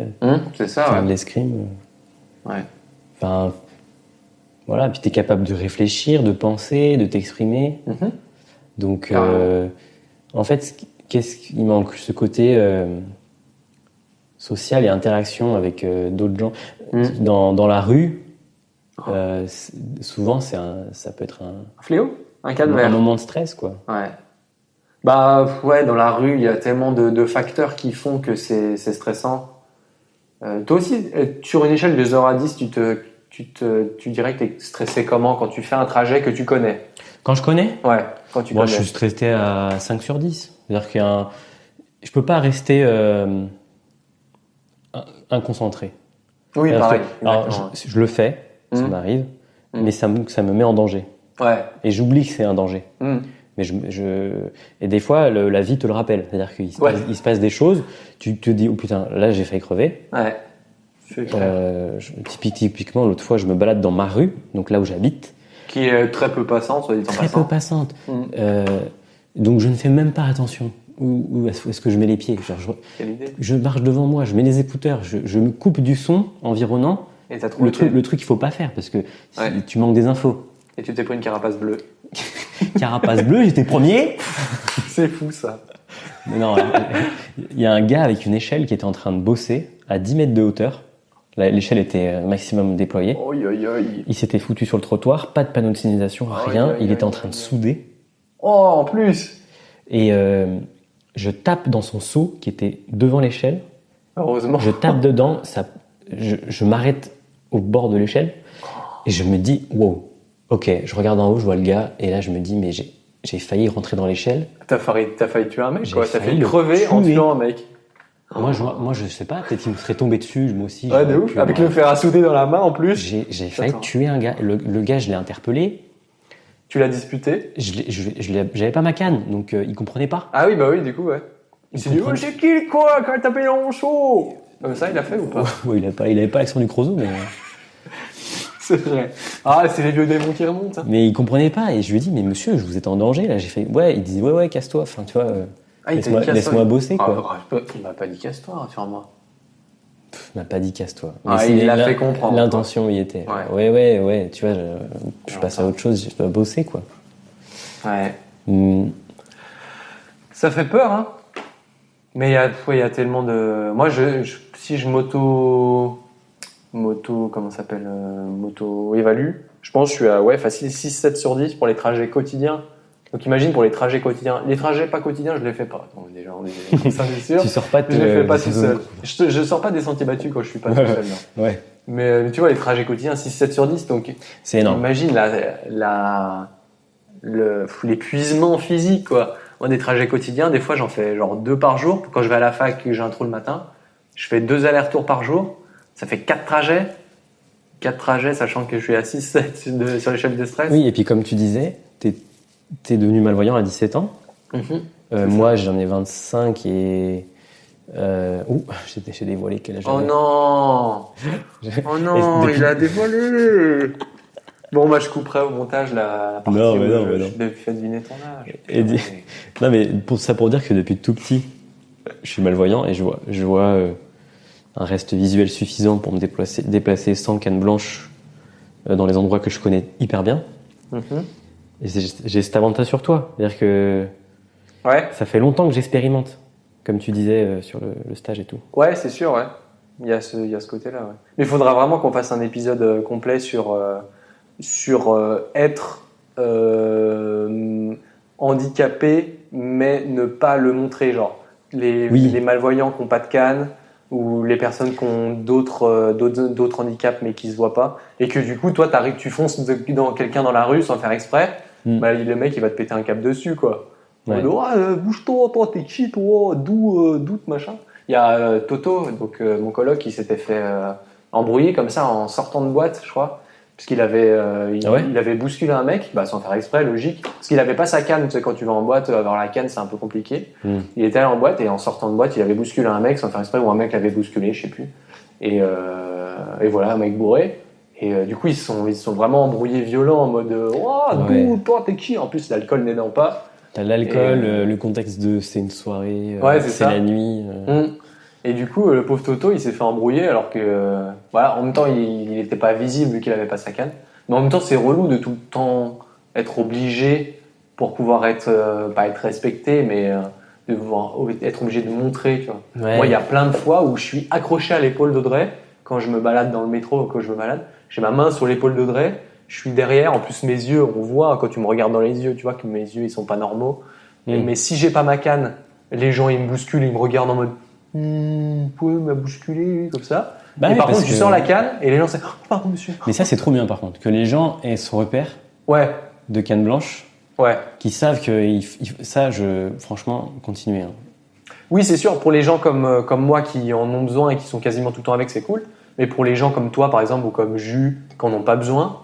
[SPEAKER 2] C'est ça,
[SPEAKER 1] faire
[SPEAKER 2] ouais.
[SPEAKER 1] de l'escrime.
[SPEAKER 2] Ouais.
[SPEAKER 1] Enfin, voilà, puis tu es capable de réfléchir, de penser, de t'exprimer.
[SPEAKER 2] Mhm.
[SPEAKER 1] Donc,
[SPEAKER 2] Carrément.
[SPEAKER 1] en fait, qu'est-ce qui manque? Ce côté social et interaction avec d'autres gens. Dans la rue, souvent, ça peut être
[SPEAKER 2] Un fléau? Un calvaire.
[SPEAKER 1] un moment de stress, quoi.
[SPEAKER 2] Ouais. Bah ouais, dans la rue, il y a tellement de facteurs qui font que c'est stressant. Toi aussi, sur une échelle de 0 à 10, tu dirais que tu es stressé comment quand tu fais un trajet que tu connais?
[SPEAKER 1] Quand je connais,
[SPEAKER 2] Ouais, quand tu
[SPEAKER 1] moi,
[SPEAKER 2] connais.
[SPEAKER 1] je suis stressé à 5 sur 10. C'est-à-dire je peux pas rester inconcentré.
[SPEAKER 2] Oui,
[SPEAKER 1] Parce
[SPEAKER 2] pareil.
[SPEAKER 1] que- alors,
[SPEAKER 2] exactement.
[SPEAKER 1] je le fais, ça m'arrive, mais ça me met en danger.
[SPEAKER 2] Ouais.
[SPEAKER 1] Et j'oublie que c'est un danger.
[SPEAKER 2] Mm.
[SPEAKER 1] Mais et des fois, la vie te le rappelle. C'est-à-dire qu'il
[SPEAKER 2] Ouais.
[SPEAKER 1] il se passe des choses, tu te dis, oh putain, là j'ai failli crever.
[SPEAKER 2] Ouais. C'est clair.
[SPEAKER 1] Typiquement, l'autre fois, je me balade dans ma rue, donc là où j'habite,
[SPEAKER 2] Qui est très peu passant, soit dit en
[SPEAKER 1] très peu
[SPEAKER 2] passant.
[SPEAKER 1] passante.
[SPEAKER 2] Mm.
[SPEAKER 1] Donc je ne fais même pas attention où est-ce que je mets les pieds. Genre,
[SPEAKER 2] Quelle idée.
[SPEAKER 1] je marche devant moi, je mets les écouteurs, je me coupe du son environnant.
[SPEAKER 2] Et t'as trouvé
[SPEAKER 1] Le truc, il faut pas faire parce que
[SPEAKER 2] Ouais.
[SPEAKER 1] tu manques des infos.
[SPEAKER 2] Et tu t'es pris une carapace bleue.
[SPEAKER 1] Carapace bleue, j'étais premier.
[SPEAKER 2] C'est fou, ça.
[SPEAKER 1] Mais non, il y a un gars avec une échelle qui était en train de bosser à 10 mètres de hauteur. L'échelle était maximum déployée.
[SPEAKER 2] Oi, oi, oi.
[SPEAKER 1] Il s'était foutu sur le trottoir, pas de panneau de signalisation, rien. Il était en train de souder.
[SPEAKER 2] Oh, en plus.
[SPEAKER 1] Et je tape dans son seau qui était devant l'échelle.
[SPEAKER 2] Heureusement.
[SPEAKER 1] Je tape dedans, je m'arrête au bord de l'échelle et je me dis, wow, ok, je regarde en haut, je vois le gars et là je me dis, mais j'ai failli rentrer dans l'échelle.
[SPEAKER 2] T'as failli tuer un mec,
[SPEAKER 1] J'ai
[SPEAKER 2] quoi. T'as
[SPEAKER 1] failli
[SPEAKER 2] failli
[SPEAKER 1] le
[SPEAKER 2] crever en
[SPEAKER 1] tuer.
[SPEAKER 2] tuant un mec.
[SPEAKER 1] Moi, je sais pas, peut-être qu'il me serait tombé dessus, moi aussi.
[SPEAKER 2] Ouais, de
[SPEAKER 1] j'aurais
[SPEAKER 2] ouf.
[SPEAKER 1] pu
[SPEAKER 2] Avec
[SPEAKER 1] avoir-
[SPEAKER 2] le fer à souder dans la main, en plus.
[SPEAKER 1] J'ai failli
[SPEAKER 2] Attends.
[SPEAKER 1] tuer un gars. Le gars, je l'ai interpellé.
[SPEAKER 2] Tu l'as disputé.
[SPEAKER 1] J'avais pas ma canne, donc il comprenait pas.
[SPEAKER 2] Ah oui, bah oui, du coup, ouais. Il s'est dit,
[SPEAKER 1] comprend-
[SPEAKER 2] oh, c'est qui, quoi, quand t'as payé dans mon show? Comme ça, il a fait ou pas?
[SPEAKER 1] Ouais, il avait pas l'accent du Creusot,
[SPEAKER 2] C'est vrai. Ah, c'est les vieux démons qui remontent. Hein.
[SPEAKER 1] mais il comprenait pas. Et je lui ai dit, mais monsieur, je vous êtes en danger là. J'ai fait, ouais. Il disait, ouais, casse-toi. Enfin, tu vois,
[SPEAKER 2] Ah, il t'a dit
[SPEAKER 1] laisse-moi
[SPEAKER 2] casse-toi.
[SPEAKER 1] bosser quoi.
[SPEAKER 2] Il m'a pas dit casse-toi, rassure-moi.
[SPEAKER 1] Il m'a pas dit casse-toi.
[SPEAKER 2] Ah,
[SPEAKER 1] c'est
[SPEAKER 2] il l'a fait comprendre.
[SPEAKER 1] L'intention y était.
[SPEAKER 2] Ouais.
[SPEAKER 1] Ouais. Tu vois, je passe à autre chose. Je dois bosser quoi.
[SPEAKER 2] Ouais.
[SPEAKER 1] Hmm.
[SPEAKER 2] Ça fait peur, hein. Mais il y a tellement de. Moi, si je comment ça s'appelle, évalue, je pense que je suis à facile 6-7 sur 10 pour les trajets quotidiens. Donc imagine pour les trajets quotidiens. Les trajets pas quotidiens, je les fais pas. Donc déjà, ça c'est sûr.
[SPEAKER 1] Tu sors pas
[SPEAKER 2] Je les fais pas
[SPEAKER 1] de
[SPEAKER 2] tout seul. Je sors pas des sentiers battus quand je suis pas tout seul. Non.
[SPEAKER 1] Ouais.
[SPEAKER 2] Mais tu vois, les trajets quotidiens, 6-7 sur 10. Donc
[SPEAKER 1] C'est énorme.
[SPEAKER 2] imagine l'épuisement physique, quoi. Moi, des trajets quotidiens, des fois, j'en fais genre 2 par jour. Quand je vais à la fac et que j'ai un trou le matin, je fais 2 allers-retours par jour. Ça fait 4 trajets. 4 trajets, sachant que je suis à 6-7 sur l'échelle de stress.
[SPEAKER 1] Oui, et puis comme tu disais, t'es devenu malvoyant à 17 ans.
[SPEAKER 2] Mhm.
[SPEAKER 1] Moi, j'en ai 25 et... j'ai dévoilé quel âge
[SPEAKER 2] Oh
[SPEAKER 1] j'avais.
[SPEAKER 2] non! Oh non,
[SPEAKER 1] Depuis-
[SPEAKER 2] il a dévoilé! Bon, bah, je couperai au montage la partie
[SPEAKER 1] Non,
[SPEAKER 2] où
[SPEAKER 1] mais non, mais
[SPEAKER 2] je
[SPEAKER 1] non.
[SPEAKER 2] te fais deviner ton âge.
[SPEAKER 1] Et Non, mais pour dire que depuis tout petit, je suis malvoyant et je vois un reste visuel suffisant pour me déplacer sans canne blanche dans les endroits que je connais hyper bien.
[SPEAKER 2] Mhm.
[SPEAKER 1] Et j'ai cet avantage sur toi. C'est-à-dire que
[SPEAKER 2] Ouais.
[SPEAKER 1] ça fait longtemps que j'expérimente, comme tu disais sur le stage et tout.
[SPEAKER 2] Ouais, c'est sûr, ouais. Il y a ce côté-là, ouais. Mais il faudra vraiment qu'on fasse un épisode complet sur être handicapé, mais ne pas le montrer. Genre, les
[SPEAKER 1] Oui.
[SPEAKER 2] malvoyants qui n'ont pas de canne, ou les personnes qui ont d'autres handicaps mais qui se voient pas, et que du coup, toi, tu fonces dans quelqu'un dans la rue sans faire exprès, bah, le mec, il va te péter un câble dessus, quoi.
[SPEAKER 1] Ouais.
[SPEAKER 2] Bouge-toi, toi, t'es qui, toi, doute, machin. Il y a Toto, donc mon coloc, qui s'était fait embrouiller comme ça en sortant de boîte, je crois. Parce qu'il avait, il avait bousculé un mec, bah, sans faire exprès, logique. Parce qu'il avait pas sa canne, tu sais, quand tu vas en boîte, avoir la canne, c'est un peu compliqué. Il était allé en boîte et en sortant de boîte, il avait bousculé un mec sans faire exprès, ou un mec l'avait bousculé, je sais plus. Et voilà, un mec bourré. Et du coup, ils se sont vraiment embrouillés violents en mode d'où, toi, t'es qui? En plus, l'alcool n'aidant pas.
[SPEAKER 1] T'as l'alcool, le contexte de c'est une soirée, c'est
[SPEAKER 2] ça.
[SPEAKER 1] la nuit.
[SPEAKER 2] Et du coup, le pauvre Toto, il s'est fait embrouiller alors que, voilà, en même temps, il n'était pas visible vu qu'il avait pas sa canne. Mais en même temps, c'est relou de tout le temps être obligé pour pouvoir pas être respecté, mais être obligé de montrer, tu vois.
[SPEAKER 1] Ouais.
[SPEAKER 2] Moi, il y a plein de fois où je suis accroché à l'épaule d'Audrey quand je me balade dans le métro ou quand je me balade. J'ai ma main sur l'épaule d'Audrey, je suis derrière. En plus, mes yeux, on voit quand tu me regardes dans les yeux, tu vois que mes yeux, ils sont pas normaux. Mais si j'ai pas ma canne, les gens, ils me bousculent, ils me regardent en mode vous pouvez me bousculer comme ça.
[SPEAKER 1] Bah
[SPEAKER 2] et
[SPEAKER 1] oui,
[SPEAKER 2] par contre,
[SPEAKER 1] parce
[SPEAKER 2] tu
[SPEAKER 1] que-
[SPEAKER 2] sors la canne et les gens c'est pardon monsieur.
[SPEAKER 1] Mais ça, c'est trop bien par contre, que les gens aient son repère
[SPEAKER 2] Ouais,
[SPEAKER 1] de canne blanche,
[SPEAKER 2] ouais.
[SPEAKER 1] qui savent que ça, franchement, continuez. Hein.
[SPEAKER 2] Oui, c'est sûr, pour les gens comme moi qui en ont besoin et qui sont quasiment tout le temps avec, c'est cool. Mais pour les gens comme toi, par exemple, ou comme Jus, qui n'en ont pas besoin,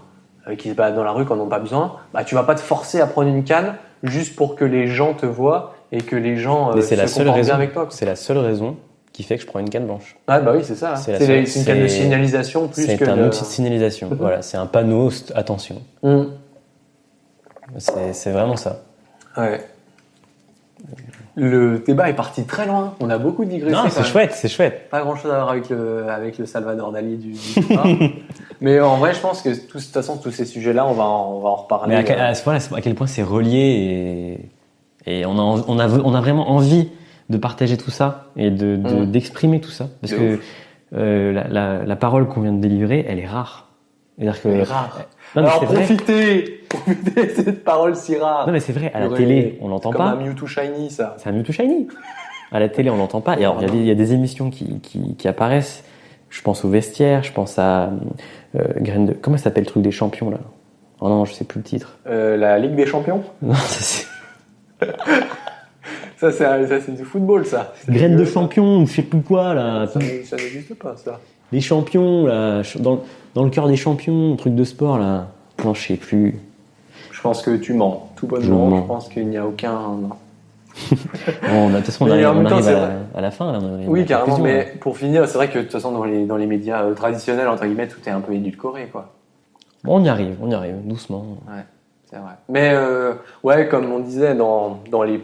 [SPEAKER 2] qui se baladent dans la rue, qui n'en ont pas besoin, bah, tu vas pas te forcer à prendre une canne juste pour que les gens te voient et que les gens
[SPEAKER 1] Mais c'est
[SPEAKER 2] se
[SPEAKER 1] la seule
[SPEAKER 2] comportent
[SPEAKER 1] raison.
[SPEAKER 2] bien avec toi.
[SPEAKER 1] C'est la seule raison qui fait que je prends une canne blanche.
[SPEAKER 2] Ah bah oui, c'est ça.
[SPEAKER 1] C'est la
[SPEAKER 2] C'est
[SPEAKER 1] seule-
[SPEAKER 2] une canne de
[SPEAKER 1] c'est-
[SPEAKER 2] signalisation plus
[SPEAKER 1] C'est
[SPEAKER 2] que
[SPEAKER 1] un
[SPEAKER 2] de...
[SPEAKER 1] outil de signalisation. Voilà, c'est un panneau. Attention. C'est vraiment ça.
[SPEAKER 2] Ouais. Le débat est parti très loin. On a beaucoup digressé.
[SPEAKER 1] Non,
[SPEAKER 2] quand
[SPEAKER 1] c'est
[SPEAKER 2] même.
[SPEAKER 1] chouette, c'est chouette.
[SPEAKER 2] Pas grand chose à voir avec le Salvador Dali du soir. Mais en vrai, je pense que de toute façon, tous ces sujets-là, on va en reparler.
[SPEAKER 1] Mais à quel point c'est relié et on a vraiment envie de partager tout ça et d'exprimer tout ça. Parce
[SPEAKER 2] De
[SPEAKER 1] que la parole qu'on vient de délivrer, elle est rare. C'est-à-dire que,
[SPEAKER 2] Elle est rare.
[SPEAKER 1] Non, mais
[SPEAKER 2] Alors
[SPEAKER 1] c'est vrai.
[SPEAKER 2] profitez de cette parole si rare.
[SPEAKER 1] Non mais c'est vrai, à la télé, on l'entend
[SPEAKER 2] comme
[SPEAKER 1] pas.
[SPEAKER 2] un Mewtwo Shiny, ça.
[SPEAKER 1] C'est un Mewtwo Shiny. À la télé, on l'entend pas. Et alors, il y a des émissions qui apparaissent. Je pense au vestiaire, je pense à Graines de... Comment ça s'appelle le truc des champions, là? Oh non, je sais plus le titre.
[SPEAKER 2] La Ligue des Champions.
[SPEAKER 1] Non, ça c'est...
[SPEAKER 2] Ça, c'est du football, ça.
[SPEAKER 1] Graines de champions, ou je sais plus quoi, là.
[SPEAKER 2] Ça n'existe pas, ça.
[SPEAKER 1] Les champions, là. Dans le cœur des champions, truc de sport, là. Non, je sais plus.
[SPEAKER 2] Je pense que tu mens. Tout
[SPEAKER 1] Je
[SPEAKER 2] bonnement,
[SPEAKER 1] mens.
[SPEAKER 2] je pense qu'il n'y a aucun...
[SPEAKER 1] Bon, de toute façon, on
[SPEAKER 2] Mais
[SPEAKER 1] arrive,
[SPEAKER 2] en même temps, c'est
[SPEAKER 1] à la fin, là. On arrive à
[SPEAKER 2] Oui,
[SPEAKER 1] la
[SPEAKER 2] carrément,
[SPEAKER 1] conclusion,
[SPEAKER 2] mais
[SPEAKER 1] là.
[SPEAKER 2] pour finir, c'est vrai que de toute façon, dans les médias traditionnels, entre guillemets, tout est un peu édulcoré, quoi.
[SPEAKER 1] Bon, on y arrive, doucement.
[SPEAKER 2] Ouais, c'est vrai. Mais ouais, comme on disait dans les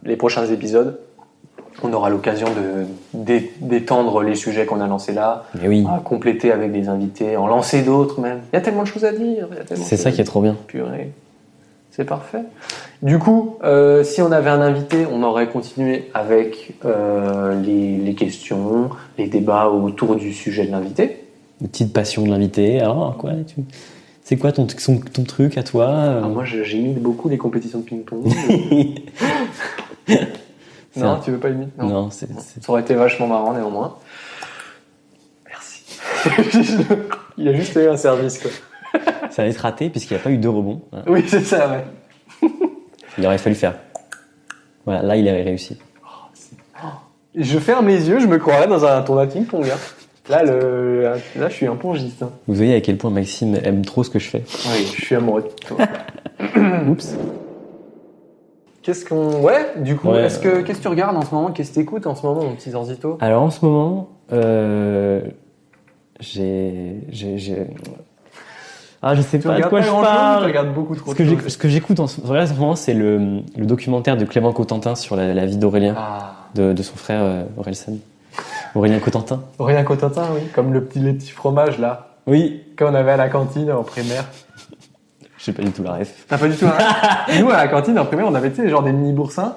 [SPEAKER 2] les prochains épisodes, on aura l'occasion d'étendre les sujets qu'on a lancés là,
[SPEAKER 1] Mais oui,
[SPEAKER 2] à compléter avec des invités, en lancer d'autres même. Il y a tellement de choses à dire.
[SPEAKER 1] c'est ça qui est trop bien.
[SPEAKER 2] Purée. C'est parfait. Du coup, si on avait un invité, on aurait continué avec les questions, les débats autour du sujet de l'invité.
[SPEAKER 1] Une petite passion de l'invité. Alors, quoi c'est quoi ton truc à toi
[SPEAKER 2] Alors moi, j'imite beaucoup les compétitions de ping-pong. Non, tu veux pas imiter?
[SPEAKER 1] Non,
[SPEAKER 2] Ça aurait été vachement marrant néanmoins. Merci. Il a juste eu un service, quoi.
[SPEAKER 1] ça va être raté puisqu'il n'y a pas eu de rebond. Voilà.
[SPEAKER 2] Oui, c'est ça, ouais.
[SPEAKER 1] Il aurait fallu faire. Voilà, là, il avait réussi.
[SPEAKER 2] Je ferme les yeux, je me croirais dans un tournoi de ping-pong. Hein. Là, je suis un pongiste. Hein.
[SPEAKER 1] Vous voyez à quel point Maxime aime trop ce que je fais.
[SPEAKER 2] Oui, je suis amoureux de toi.
[SPEAKER 1] Oups.
[SPEAKER 2] Ouais, du coup,
[SPEAKER 1] Ouais,
[SPEAKER 2] qu'est-ce que tu regardes en ce moment? Qu'est-ce que tu écoutes en ce moment, mon petit Zorzito?
[SPEAKER 1] Alors, en ce moment, j'ai... Ah, je sais
[SPEAKER 2] Tu
[SPEAKER 1] pas de
[SPEAKER 2] regardes
[SPEAKER 1] quoi
[SPEAKER 2] pas
[SPEAKER 1] je
[SPEAKER 2] grand-chose,
[SPEAKER 1] parle.
[SPEAKER 2] tu regardes beaucoup trop
[SPEAKER 1] Ce
[SPEAKER 2] de choses.
[SPEAKER 1] que j'écoute en ce moment, c'est le documentaire de Clément Cotentin sur la vie d'Aurélien,
[SPEAKER 2] Ah.
[SPEAKER 1] de son frère Orelsan. Aurélien Cotentin.
[SPEAKER 2] Aurélien Cotentin, oui, comme les petits fromages là,
[SPEAKER 1] Oui.
[SPEAKER 2] qu'on avait à la cantine en primaire.
[SPEAKER 1] Je sais pas du tout la ref.
[SPEAKER 2] T'as pas du tout hein. Nous, à la cantine en primaire, on avait, tu sais, genre des mini-boursins,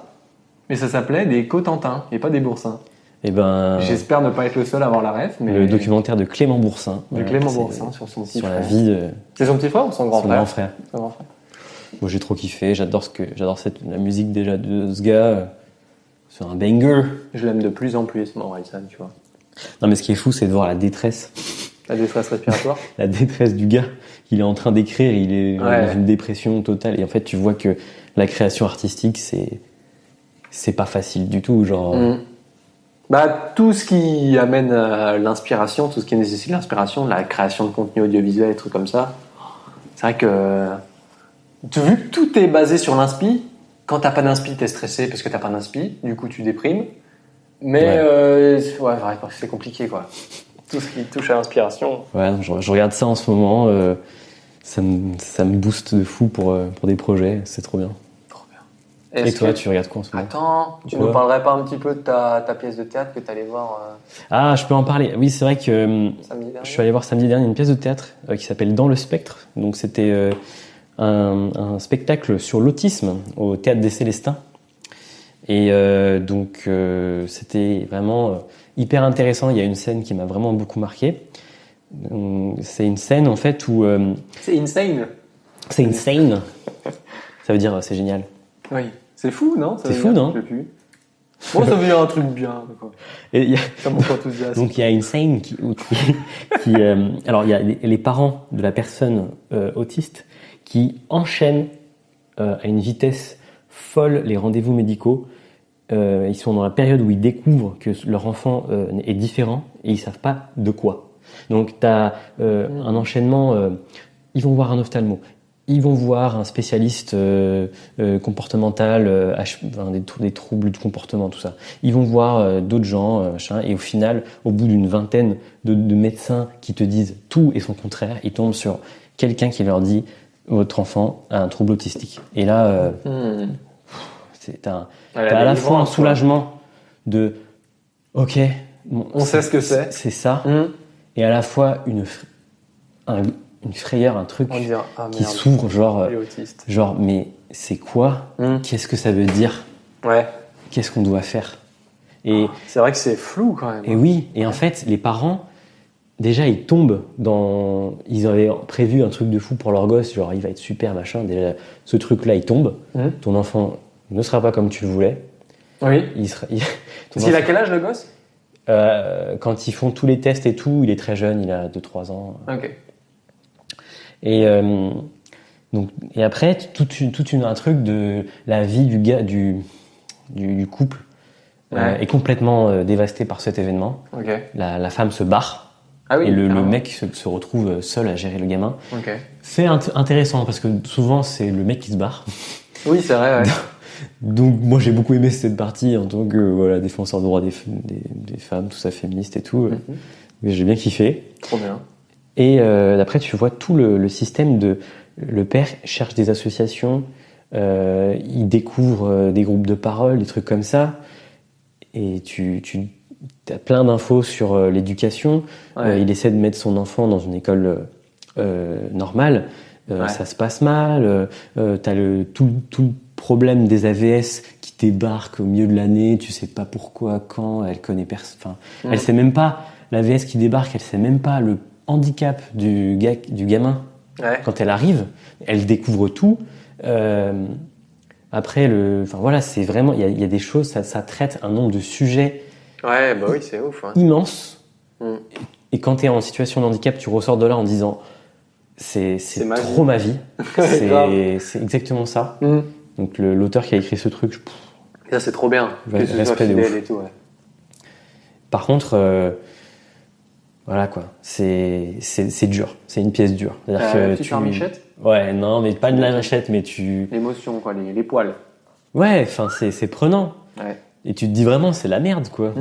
[SPEAKER 2] mais ça s'appelait des Cotentins et pas des boursins.
[SPEAKER 1] Et ben,
[SPEAKER 2] J'espère ne pas être le seul à avoir la ref, mais...
[SPEAKER 1] le documentaire de Clément Boursin.
[SPEAKER 2] de Clément
[SPEAKER 1] c'est-
[SPEAKER 2] Boursin sur son petit
[SPEAKER 1] Sur la
[SPEAKER 2] frère.
[SPEAKER 1] vie de
[SPEAKER 2] C'est son petit frère ou son grand
[SPEAKER 1] son
[SPEAKER 2] frère?
[SPEAKER 1] grand frère.
[SPEAKER 2] Son grand frère.
[SPEAKER 1] Moi, j'ai trop kiffé. J'adore la musique déjà de ce gars. C'est un banger.
[SPEAKER 2] Je l'aime de plus en plus, mon Orelsan, tu vois.
[SPEAKER 1] Non, mais ce qui est fou, c'est de voir la détresse.
[SPEAKER 2] La détresse respiratoire.
[SPEAKER 1] La détresse du gars. Il est en train d'écrire, il est dans une dépression totale. Et en fait, tu vois que la création artistique, c'est pas facile du tout. Genre.
[SPEAKER 2] Bah, tout ce qui amène à l'inspiration, tout ce qui nécessite l'inspiration, la création de contenu audiovisuel, des trucs comme ça. C'est vrai que, vu que tout est basé sur l'inspi, quand t'as pas d'inspi, t'es stressé parce que t'as pas d'inspi, du coup tu déprimes. Mais c'est compliqué, quoi. Tout ce qui touche à l'inspiration.
[SPEAKER 1] Ouais, je regarde ça en ce moment. Ça me booste de fou pour des projets. C'est trop bien.
[SPEAKER 2] Trop bien.
[SPEAKER 1] Et toi, tu regardes quoi en ce moment?
[SPEAKER 2] Attends, tu nous parlerais pas un petit peu de ta pièce de théâtre que t'allais voir
[SPEAKER 1] Ah, je peux en parler. Oui, c'est vrai que
[SPEAKER 2] samedi dernier.
[SPEAKER 1] je suis allé voir samedi dernier une pièce de théâtre qui s'appelle Dans le spectre. Donc c'était un spectacle sur l'autisme au Théâtre des Célestins. Et donc c'était vraiment hyper intéressant. Il y a une scène qui m'a vraiment beaucoup marqué. C'est une scène en fait où
[SPEAKER 2] c'est insane.
[SPEAKER 1] C'est insane. Ça veut dire c'est génial.
[SPEAKER 2] Oui, c'est fou, non?
[SPEAKER 1] C'est fou, non?
[SPEAKER 2] Je sais plus. Moi, ça veut dire un truc bien. Quoi.
[SPEAKER 1] Et
[SPEAKER 2] ça montre enthousiasme.
[SPEAKER 1] Donc il y a insane alors il y a les parents de la personne autiste qui enchaînent à une vitesse folle les rendez-vous médicaux. Ils sont dans la période où ils découvrent que leur enfant est différent et ils savent pas de quoi. Donc tu as un enchaînement, ils vont voir un ophtalmo, ils vont voir un spécialiste comportemental, des troubles du comportement, tout ça. Ils vont voir d'autres gens, et au final, au bout d'une vingtaine de médecins qui te disent tout et son contraire, ils tombent sur quelqu'un qui leur dit votre enfant a un trouble autistique. Et là, t'as à la fois un soulagement de ok, bon,
[SPEAKER 2] on sait ce que c'est.
[SPEAKER 1] C'est ça. Et à la fois une frayeur, un truc qui s'ouvre, genre, mais c'est quoi? Qu'est-ce que ça veut dire?
[SPEAKER 2] Ouais.
[SPEAKER 1] Qu'est-ce qu'on doit faire? Et
[SPEAKER 2] c'est vrai que c'est flou quand même.
[SPEAKER 1] Et oui, et en fait, les parents, déjà, ils tombent dans. Ils avaient prévu un truc de fou pour leur gosse, genre il va être super, machin. Déjà, ce truc-là, il tombe. Ton enfant ne sera pas comme tu le voulais.
[SPEAKER 2] Oui.
[SPEAKER 1] Il
[SPEAKER 2] a quel âge le gosse?
[SPEAKER 1] Quand ils font tous les tests et tout, il est très jeune, il a 2-3 ans.
[SPEAKER 2] Ok.
[SPEAKER 1] Et après, un truc de la vie du gars, du couple est complètement dévasté par cet événement.
[SPEAKER 2] Okay.
[SPEAKER 1] La femme se barre.
[SPEAKER 2] Ah oui,
[SPEAKER 1] et le mec se retrouve seul à gérer le gamin.
[SPEAKER 2] Okay.
[SPEAKER 1] C'est intéressant parce que souvent c'est le mec qui se barre.
[SPEAKER 2] Oui, c'est vrai. Ouais.
[SPEAKER 1] Donc moi j'ai beaucoup aimé cette partie en tant que défenseur des droits des femmes, tout ça, féministe et tout. Mais j'ai bien kiffé.
[SPEAKER 2] Trop bien.
[SPEAKER 1] Et après tu vois tout le système de le père cherche des associations, il découvre des groupes de parole, des trucs comme ça. Et tu as plein d'infos sur l'éducation.
[SPEAKER 2] Ouais.
[SPEAKER 1] Il essaie de mettre son enfant dans une école normale. Ça se passe mal. T'as tout le problème des AVS qui débarquent au milieu de l'année. Tu sais pas pourquoi, quand. Elle connaît personne. Elle sait même pas l'AVS qui débarque. Elle sait même pas le handicap du gamin.
[SPEAKER 2] Ouais.
[SPEAKER 1] Quand elle arrive, elle découvre tout. Après, c'est vraiment, il y a des choses, ça traite un nombre de sujets
[SPEAKER 2] c'est ouf. Ouais.
[SPEAKER 1] Immenses. Et quand tu es en situation de handicap, tu ressors de là en disant c'est trop ma vie. C'est exactement ça. Donc l'auteur qui a écrit ce truc,
[SPEAKER 2] ça c'est trop bien.
[SPEAKER 1] Respect de ouf.
[SPEAKER 2] Et tout, ouais.
[SPEAKER 1] Par contre, voilà quoi, c'est dur. C'est une pièce dure.
[SPEAKER 2] Tu fais un michette?
[SPEAKER 1] Ouais, non, mais pas de la machette, mais
[SPEAKER 2] l'émotion, quoi, les poils.
[SPEAKER 1] Ouais, enfin, c'est prenant.
[SPEAKER 2] Ouais.
[SPEAKER 1] Et tu te dis vraiment, c'est la merde, quoi.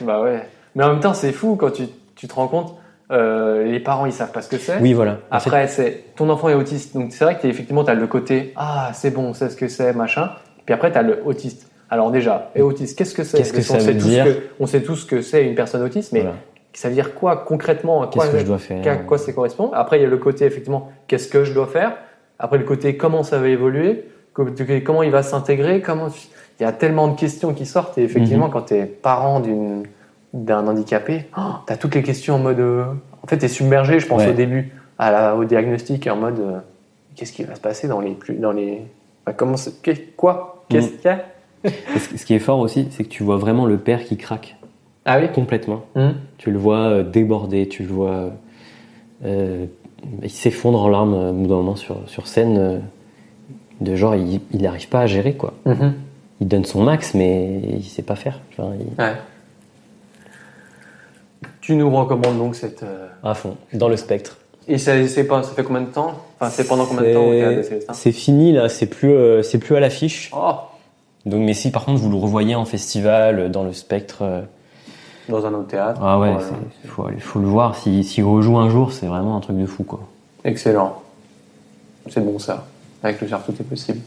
[SPEAKER 2] Bah ouais. Mais en même temps, c'est fou quand tu te rends compte, les parents, ils savent pas ce que c'est.
[SPEAKER 1] Oui, voilà.
[SPEAKER 2] Après, ton enfant est autiste. Donc, c'est vrai que effectivement, t'as le côté, c'est bon, on sait ce que c'est, machin. Puis après, t'as le autiste. Alors déjà, autiste, qu'est-ce que c'est?
[SPEAKER 1] Qu'est-ce que ça veut dire?
[SPEAKER 2] On sait tous ce que c'est une personne autiste, mais ça veut dire quoi concrètement?
[SPEAKER 1] Qu'est-ce que je dois faire?
[SPEAKER 2] À quoi ça correspond? Après, il y a le côté, effectivement, qu'est-ce que je dois faire? Après, le côté, comment ça va évoluer? Comment il va s'intégrer? Il y a tellement de questions qui sortent. Et effectivement, quand tu es parent d'un handicapé, tu as toutes les questions en mode... en fait, tu es submergé, je pense, au début, au diagnostic, en mode... qu'est-ce qui va se passer dans les... Comment quoi? Qu'est-ce qu'il y a?
[SPEAKER 1] Et ce qui est fort aussi, c'est que tu vois vraiment le père qui craque
[SPEAKER 2] Ah oui.
[SPEAKER 1] complètement. Tu le vois déborder, tu le vois. Il s'effondre en larmes au bout d'un moment sur scène. De genre, il n'arrive pas à gérer, quoi. Il donne son max, mais il sait pas faire. Enfin,
[SPEAKER 2] Ouais. Tu nous recommandes donc cette.
[SPEAKER 1] À fond, dans le spectre.
[SPEAKER 2] Et ça fait combien de temps? Enfin, c'est pendant combien de temps au Théâtre des Célestins?
[SPEAKER 1] C'est fini là, c'est plus à l'affiche.
[SPEAKER 2] Oh.
[SPEAKER 1] Donc, mais si par contre vous le revoyez en festival, dans le spectre.
[SPEAKER 2] Dans un autre théâtre.
[SPEAKER 1] Ah ouais, faut le voir. S'il rejoue un jour, c'est vraiment un truc de fou, quoi.
[SPEAKER 2] Excellent. C'est bon ça. Avec le char, tout est possible.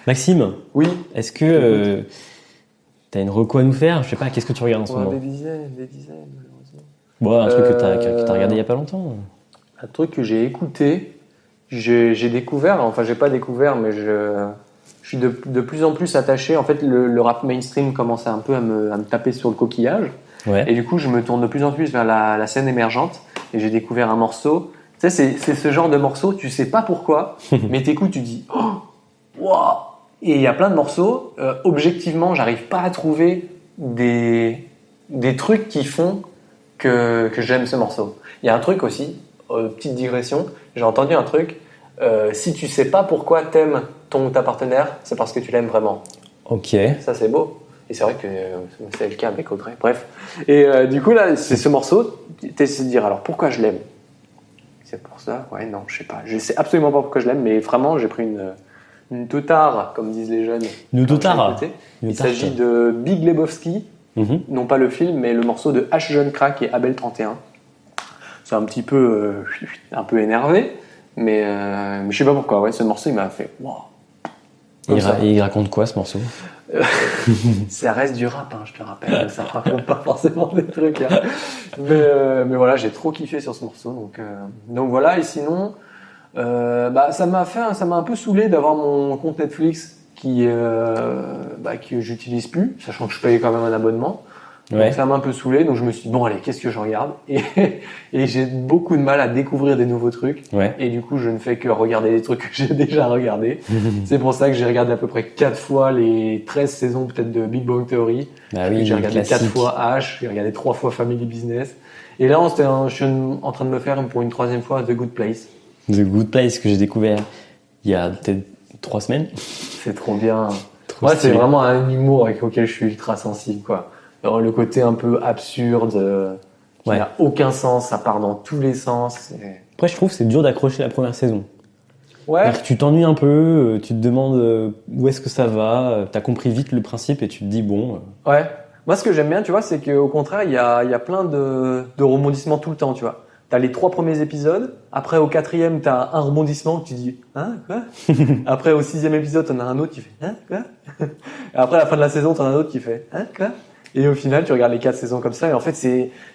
[SPEAKER 1] Maxime,
[SPEAKER 2] Oui.
[SPEAKER 1] est-ce que t'as une reco à nous faire? Je sais pas, qu'est-ce que tu regardes en ce moment?
[SPEAKER 2] Des dizaines, malheureusement.
[SPEAKER 1] Bon, un truc que t'as regardé il y a pas longtemps.
[SPEAKER 2] Un truc que j'ai écouté, j'ai découvert, enfin j'ai pas découvert, mais je suis de plus en plus attaché. En fait, le rap mainstream commençait un peu à me taper sur le coquillage.
[SPEAKER 1] Ouais.
[SPEAKER 2] Et du coup, je me tourne de plus en plus vers la scène émergente. Et j'ai découvert un morceau. Tu sais, c'est ce genre de morceau, tu sais pas pourquoi, mais t'écoutes, tu dis « Oh, wow !» Et il y a plein de morceaux, objectivement, j'arrive pas à trouver des trucs qui font que j'aime ce morceau. Il y a un truc aussi, petite digression, j'ai entendu un truc, si tu sais pas pourquoi t'aimes ton ou ta partenaire, c'est parce que tu l'aimes vraiment.
[SPEAKER 1] Ok.
[SPEAKER 2] Ça, c'est beau. Et c'est vrai que c'est le cas avec Audrey. Bref. Et du coup, là, c'est ce morceau, t'essaies de dire, alors pourquoi je l'aime? C'est pour ça? Ouais, non, je sais pas. Je sais absolument pas pourquoi je l'aime, mais vraiment, j'ai pris une teutare, comme disent les jeunes.
[SPEAKER 1] Une teutare.
[SPEAKER 2] Il s'agit de Big Lebowski, non pas le film, mais le morceau de H. Jeune Crack et Abel 31. C'est un petit peu, énervé, mais je sais pas pourquoi. Ouais, ce morceau, il m'a fait wow.
[SPEAKER 1] Il raconte quoi, ce morceau?
[SPEAKER 2] Ça reste du rap, hein, je te rappelle. Ça raconte pas forcément des trucs. Hein. Mais voilà, j'ai trop kiffé sur ce morceau. Donc voilà. Et sinon, ça m'a un peu saoulé d'avoir mon compte Netflix que j'utilise plus, sachant que je paye quand même un abonnement.
[SPEAKER 1] Ouais.
[SPEAKER 2] Donc ça m'a un peu saoulé, donc je me suis dit bon allez, qu'est-ce que je regarde? Et j'ai beaucoup de mal à découvrir des nouveaux trucs.
[SPEAKER 1] Ouais.
[SPEAKER 2] Et du coup, je ne fais que regarder des trucs que j'ai déjà regardés. C'est pour ça que j'ai regardé à peu près 4 fois les 13 saisons peut-être de Big Bang Theory.
[SPEAKER 1] Bah oui,
[SPEAKER 2] j'ai regardé
[SPEAKER 1] classique.
[SPEAKER 2] 4 fois H, j'ai regardé 3 fois Family Business. Et là, je suis en train de me faire pour une 3e fois The Good Place.
[SPEAKER 1] The Good Place que j'ai découvert il y a peut-être 3 semaines.
[SPEAKER 2] C'est trop bien.
[SPEAKER 1] Trop
[SPEAKER 2] Ouais, c'est
[SPEAKER 1] stylé.
[SPEAKER 2] vraiment un humour auquel je suis ultra sensible, quoi. Alors, le côté un peu absurde, qui n'a aucun sens, ça part dans tous les sens.
[SPEAKER 1] Après, je trouve que c'est dur d'accrocher la première saison.
[SPEAKER 2] Ouais.
[SPEAKER 1] C'est-à-dire que tu t'ennuies un peu, tu te demandes où est-ce que ça va, t'as compris vite le principe et tu te dis bon.
[SPEAKER 2] Ouais. Moi, ce que j'aime bien, tu vois, c'est qu'au contraire, il y a plein de rebondissements tout le temps, tu vois. T'as les 3 premiers épisodes, après au 4e, t'as un rebondissement que tu dis « Hein, quoi ?» Après au 6e épisode, t'en as un autre qui fait « Hein, quoi ?» Et après à la fin de la saison, t'en as un autre qui fait « Hein, quoi ?» Et au final, tu regardes les 4 saisons comme ça, et en fait,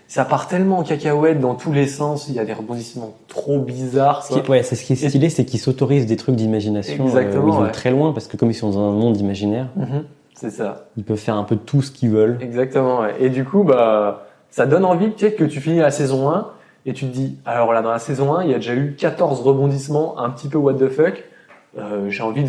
[SPEAKER 2] ça part tellement en cacahuète dans tous les sens, il y a des rebondissements trop bizarres.
[SPEAKER 1] C'est ce qui est stylé, c'est qu'ils s'autorisent des trucs d'imagination.
[SPEAKER 2] Exactement,
[SPEAKER 1] ils vont
[SPEAKER 2] ouais.
[SPEAKER 1] très loin, parce que comme ils sont dans un monde imaginaire,
[SPEAKER 2] c'est ça.
[SPEAKER 1] Ils peuvent faire un peu tout ce qu'ils veulent.
[SPEAKER 2] Exactement, ouais. Et du coup, ça donne envie, tu sais, que tu finis la saison 1, et tu te dis, alors là, dans la saison 1, il y a déjà eu 14 rebondissements, un petit peu what the fuck. J'ai envie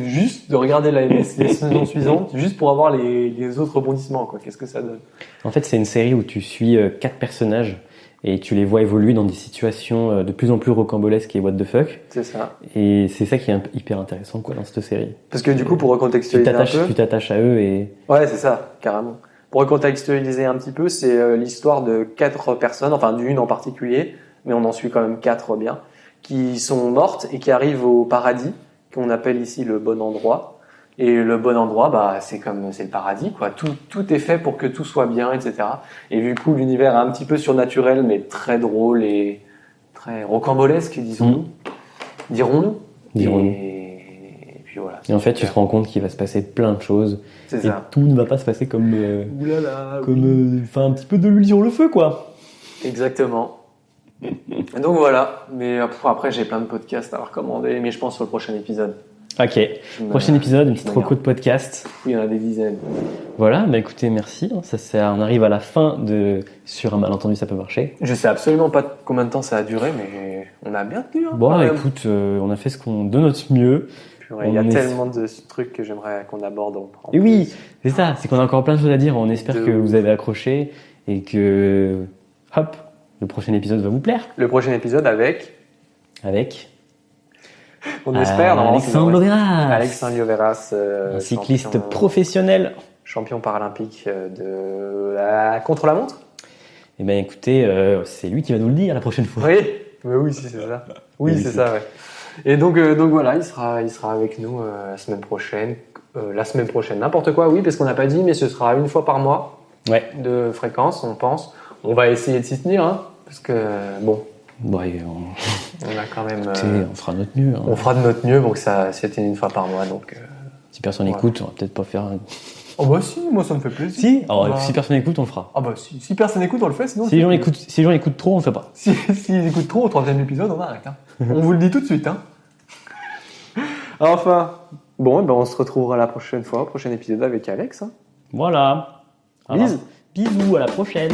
[SPEAKER 2] de regarder les saisons suivantes, juste pour avoir les autres rebondissements, quoi. Qu'est-ce que ça donne?
[SPEAKER 1] En fait, c'est une série où tu suis 4 personnages et tu les vois évoluer dans des situations de plus en plus rocambolesques et what the fuck.
[SPEAKER 2] C'est ça.
[SPEAKER 1] Et c'est ça qui est hyper intéressant, quoi, dans cette série.
[SPEAKER 2] Parce que du coup, pour recontextualiser un peu...
[SPEAKER 1] Tu t'attaches à eux et...
[SPEAKER 2] Ouais, c'est ça, carrément. Pour recontextualiser un petit peu, c'est l'histoire de 4 personnes, enfin d'une en particulier, mais on en suit quand même 4 bien, qui sont mortes et qui arrivent au paradis, qu'on appelle ici le bon endroit. Et le bon endroit, c'est le paradis, quoi. Tout est fait pour que tout soit bien, etc. Et du coup, l'univers est un petit peu surnaturel, mais très drôle et très rocambolesque, dirons-nous. Et puis voilà.
[SPEAKER 1] Et en fait, tu te rends compte qu'il va se passer plein de choses.
[SPEAKER 2] C'est
[SPEAKER 1] et
[SPEAKER 2] ça.
[SPEAKER 1] tout ne va pas se passer comme
[SPEAKER 2] Oulala,
[SPEAKER 1] un petit peu de l'huile sur le feu, quoi.
[SPEAKER 2] Exactement. Donc voilà. Mais après, j'ai plein de podcasts à recommander, mais je pense sur le prochain épisode.
[SPEAKER 1] Ok. Prochain épisode, une petite reco de podcast.
[SPEAKER 2] Oui, il y en a des dizaines.
[SPEAKER 1] Voilà, écoutez, merci. On arrive à la fin de Sur un malentendu, ça peut marcher.
[SPEAKER 2] Je sais absolument pas combien de temps ça a duré, mais on a bien tenu.
[SPEAKER 1] Bon, écoute, on a fait de notre mieux.
[SPEAKER 2] Il y a tellement de trucs que j'aimerais qu'on aborde.
[SPEAKER 1] Et oui, c'est ça, c'est qu'on a encore plein de choses à dire. On espère que vous avez accroché et que, hop, le prochain épisode va vous plaire.
[SPEAKER 2] Le prochain épisode avec on espère,
[SPEAKER 1] Alexandre Lioveras.
[SPEAKER 2] Alexandre Lioveras,
[SPEAKER 1] un cycliste professionnel.
[SPEAKER 2] Champion paralympique de la contre-la-montre.
[SPEAKER 1] Eh bien, écoutez, c'est lui qui va nous le dire la prochaine fois.
[SPEAKER 2] Oui, mais oui, c'est ça. Oui, c'est ça, ouais. Et donc voilà, il sera avec nous la semaine prochaine. La semaine prochaine, n'importe quoi, oui, parce qu'on n'a pas dit, mais ce sera une fois par mois de fréquence, on pense. On va essayer de s'y tenir, hein, parce que bon.
[SPEAKER 1] Ouais,
[SPEAKER 2] on a quand même.
[SPEAKER 1] On fera notre mieux. Hein.
[SPEAKER 2] On fera de notre mieux pour que ça s'y tienne une fois par mois. Donc,
[SPEAKER 1] si personne écoute, on va peut-être pas faire.
[SPEAKER 2] Oh bah si, moi ça me fait plaisir.
[SPEAKER 1] Si, alors, si personne écoute, on le fera.
[SPEAKER 2] Ah bah si personne écoute, on le fait. Sinon.
[SPEAKER 1] Si les gens écoutent trop, on le fait pas.
[SPEAKER 2] S'ils écoutent trop au 3e épisode, on arrête. Hein. On vous le dit tout de suite. Hein. Enfin, bon, on se retrouvera la prochaine fois, au prochain épisode avec Alex. Hein.
[SPEAKER 1] Voilà.
[SPEAKER 2] Bisous.
[SPEAKER 1] Bisous, à la prochaine.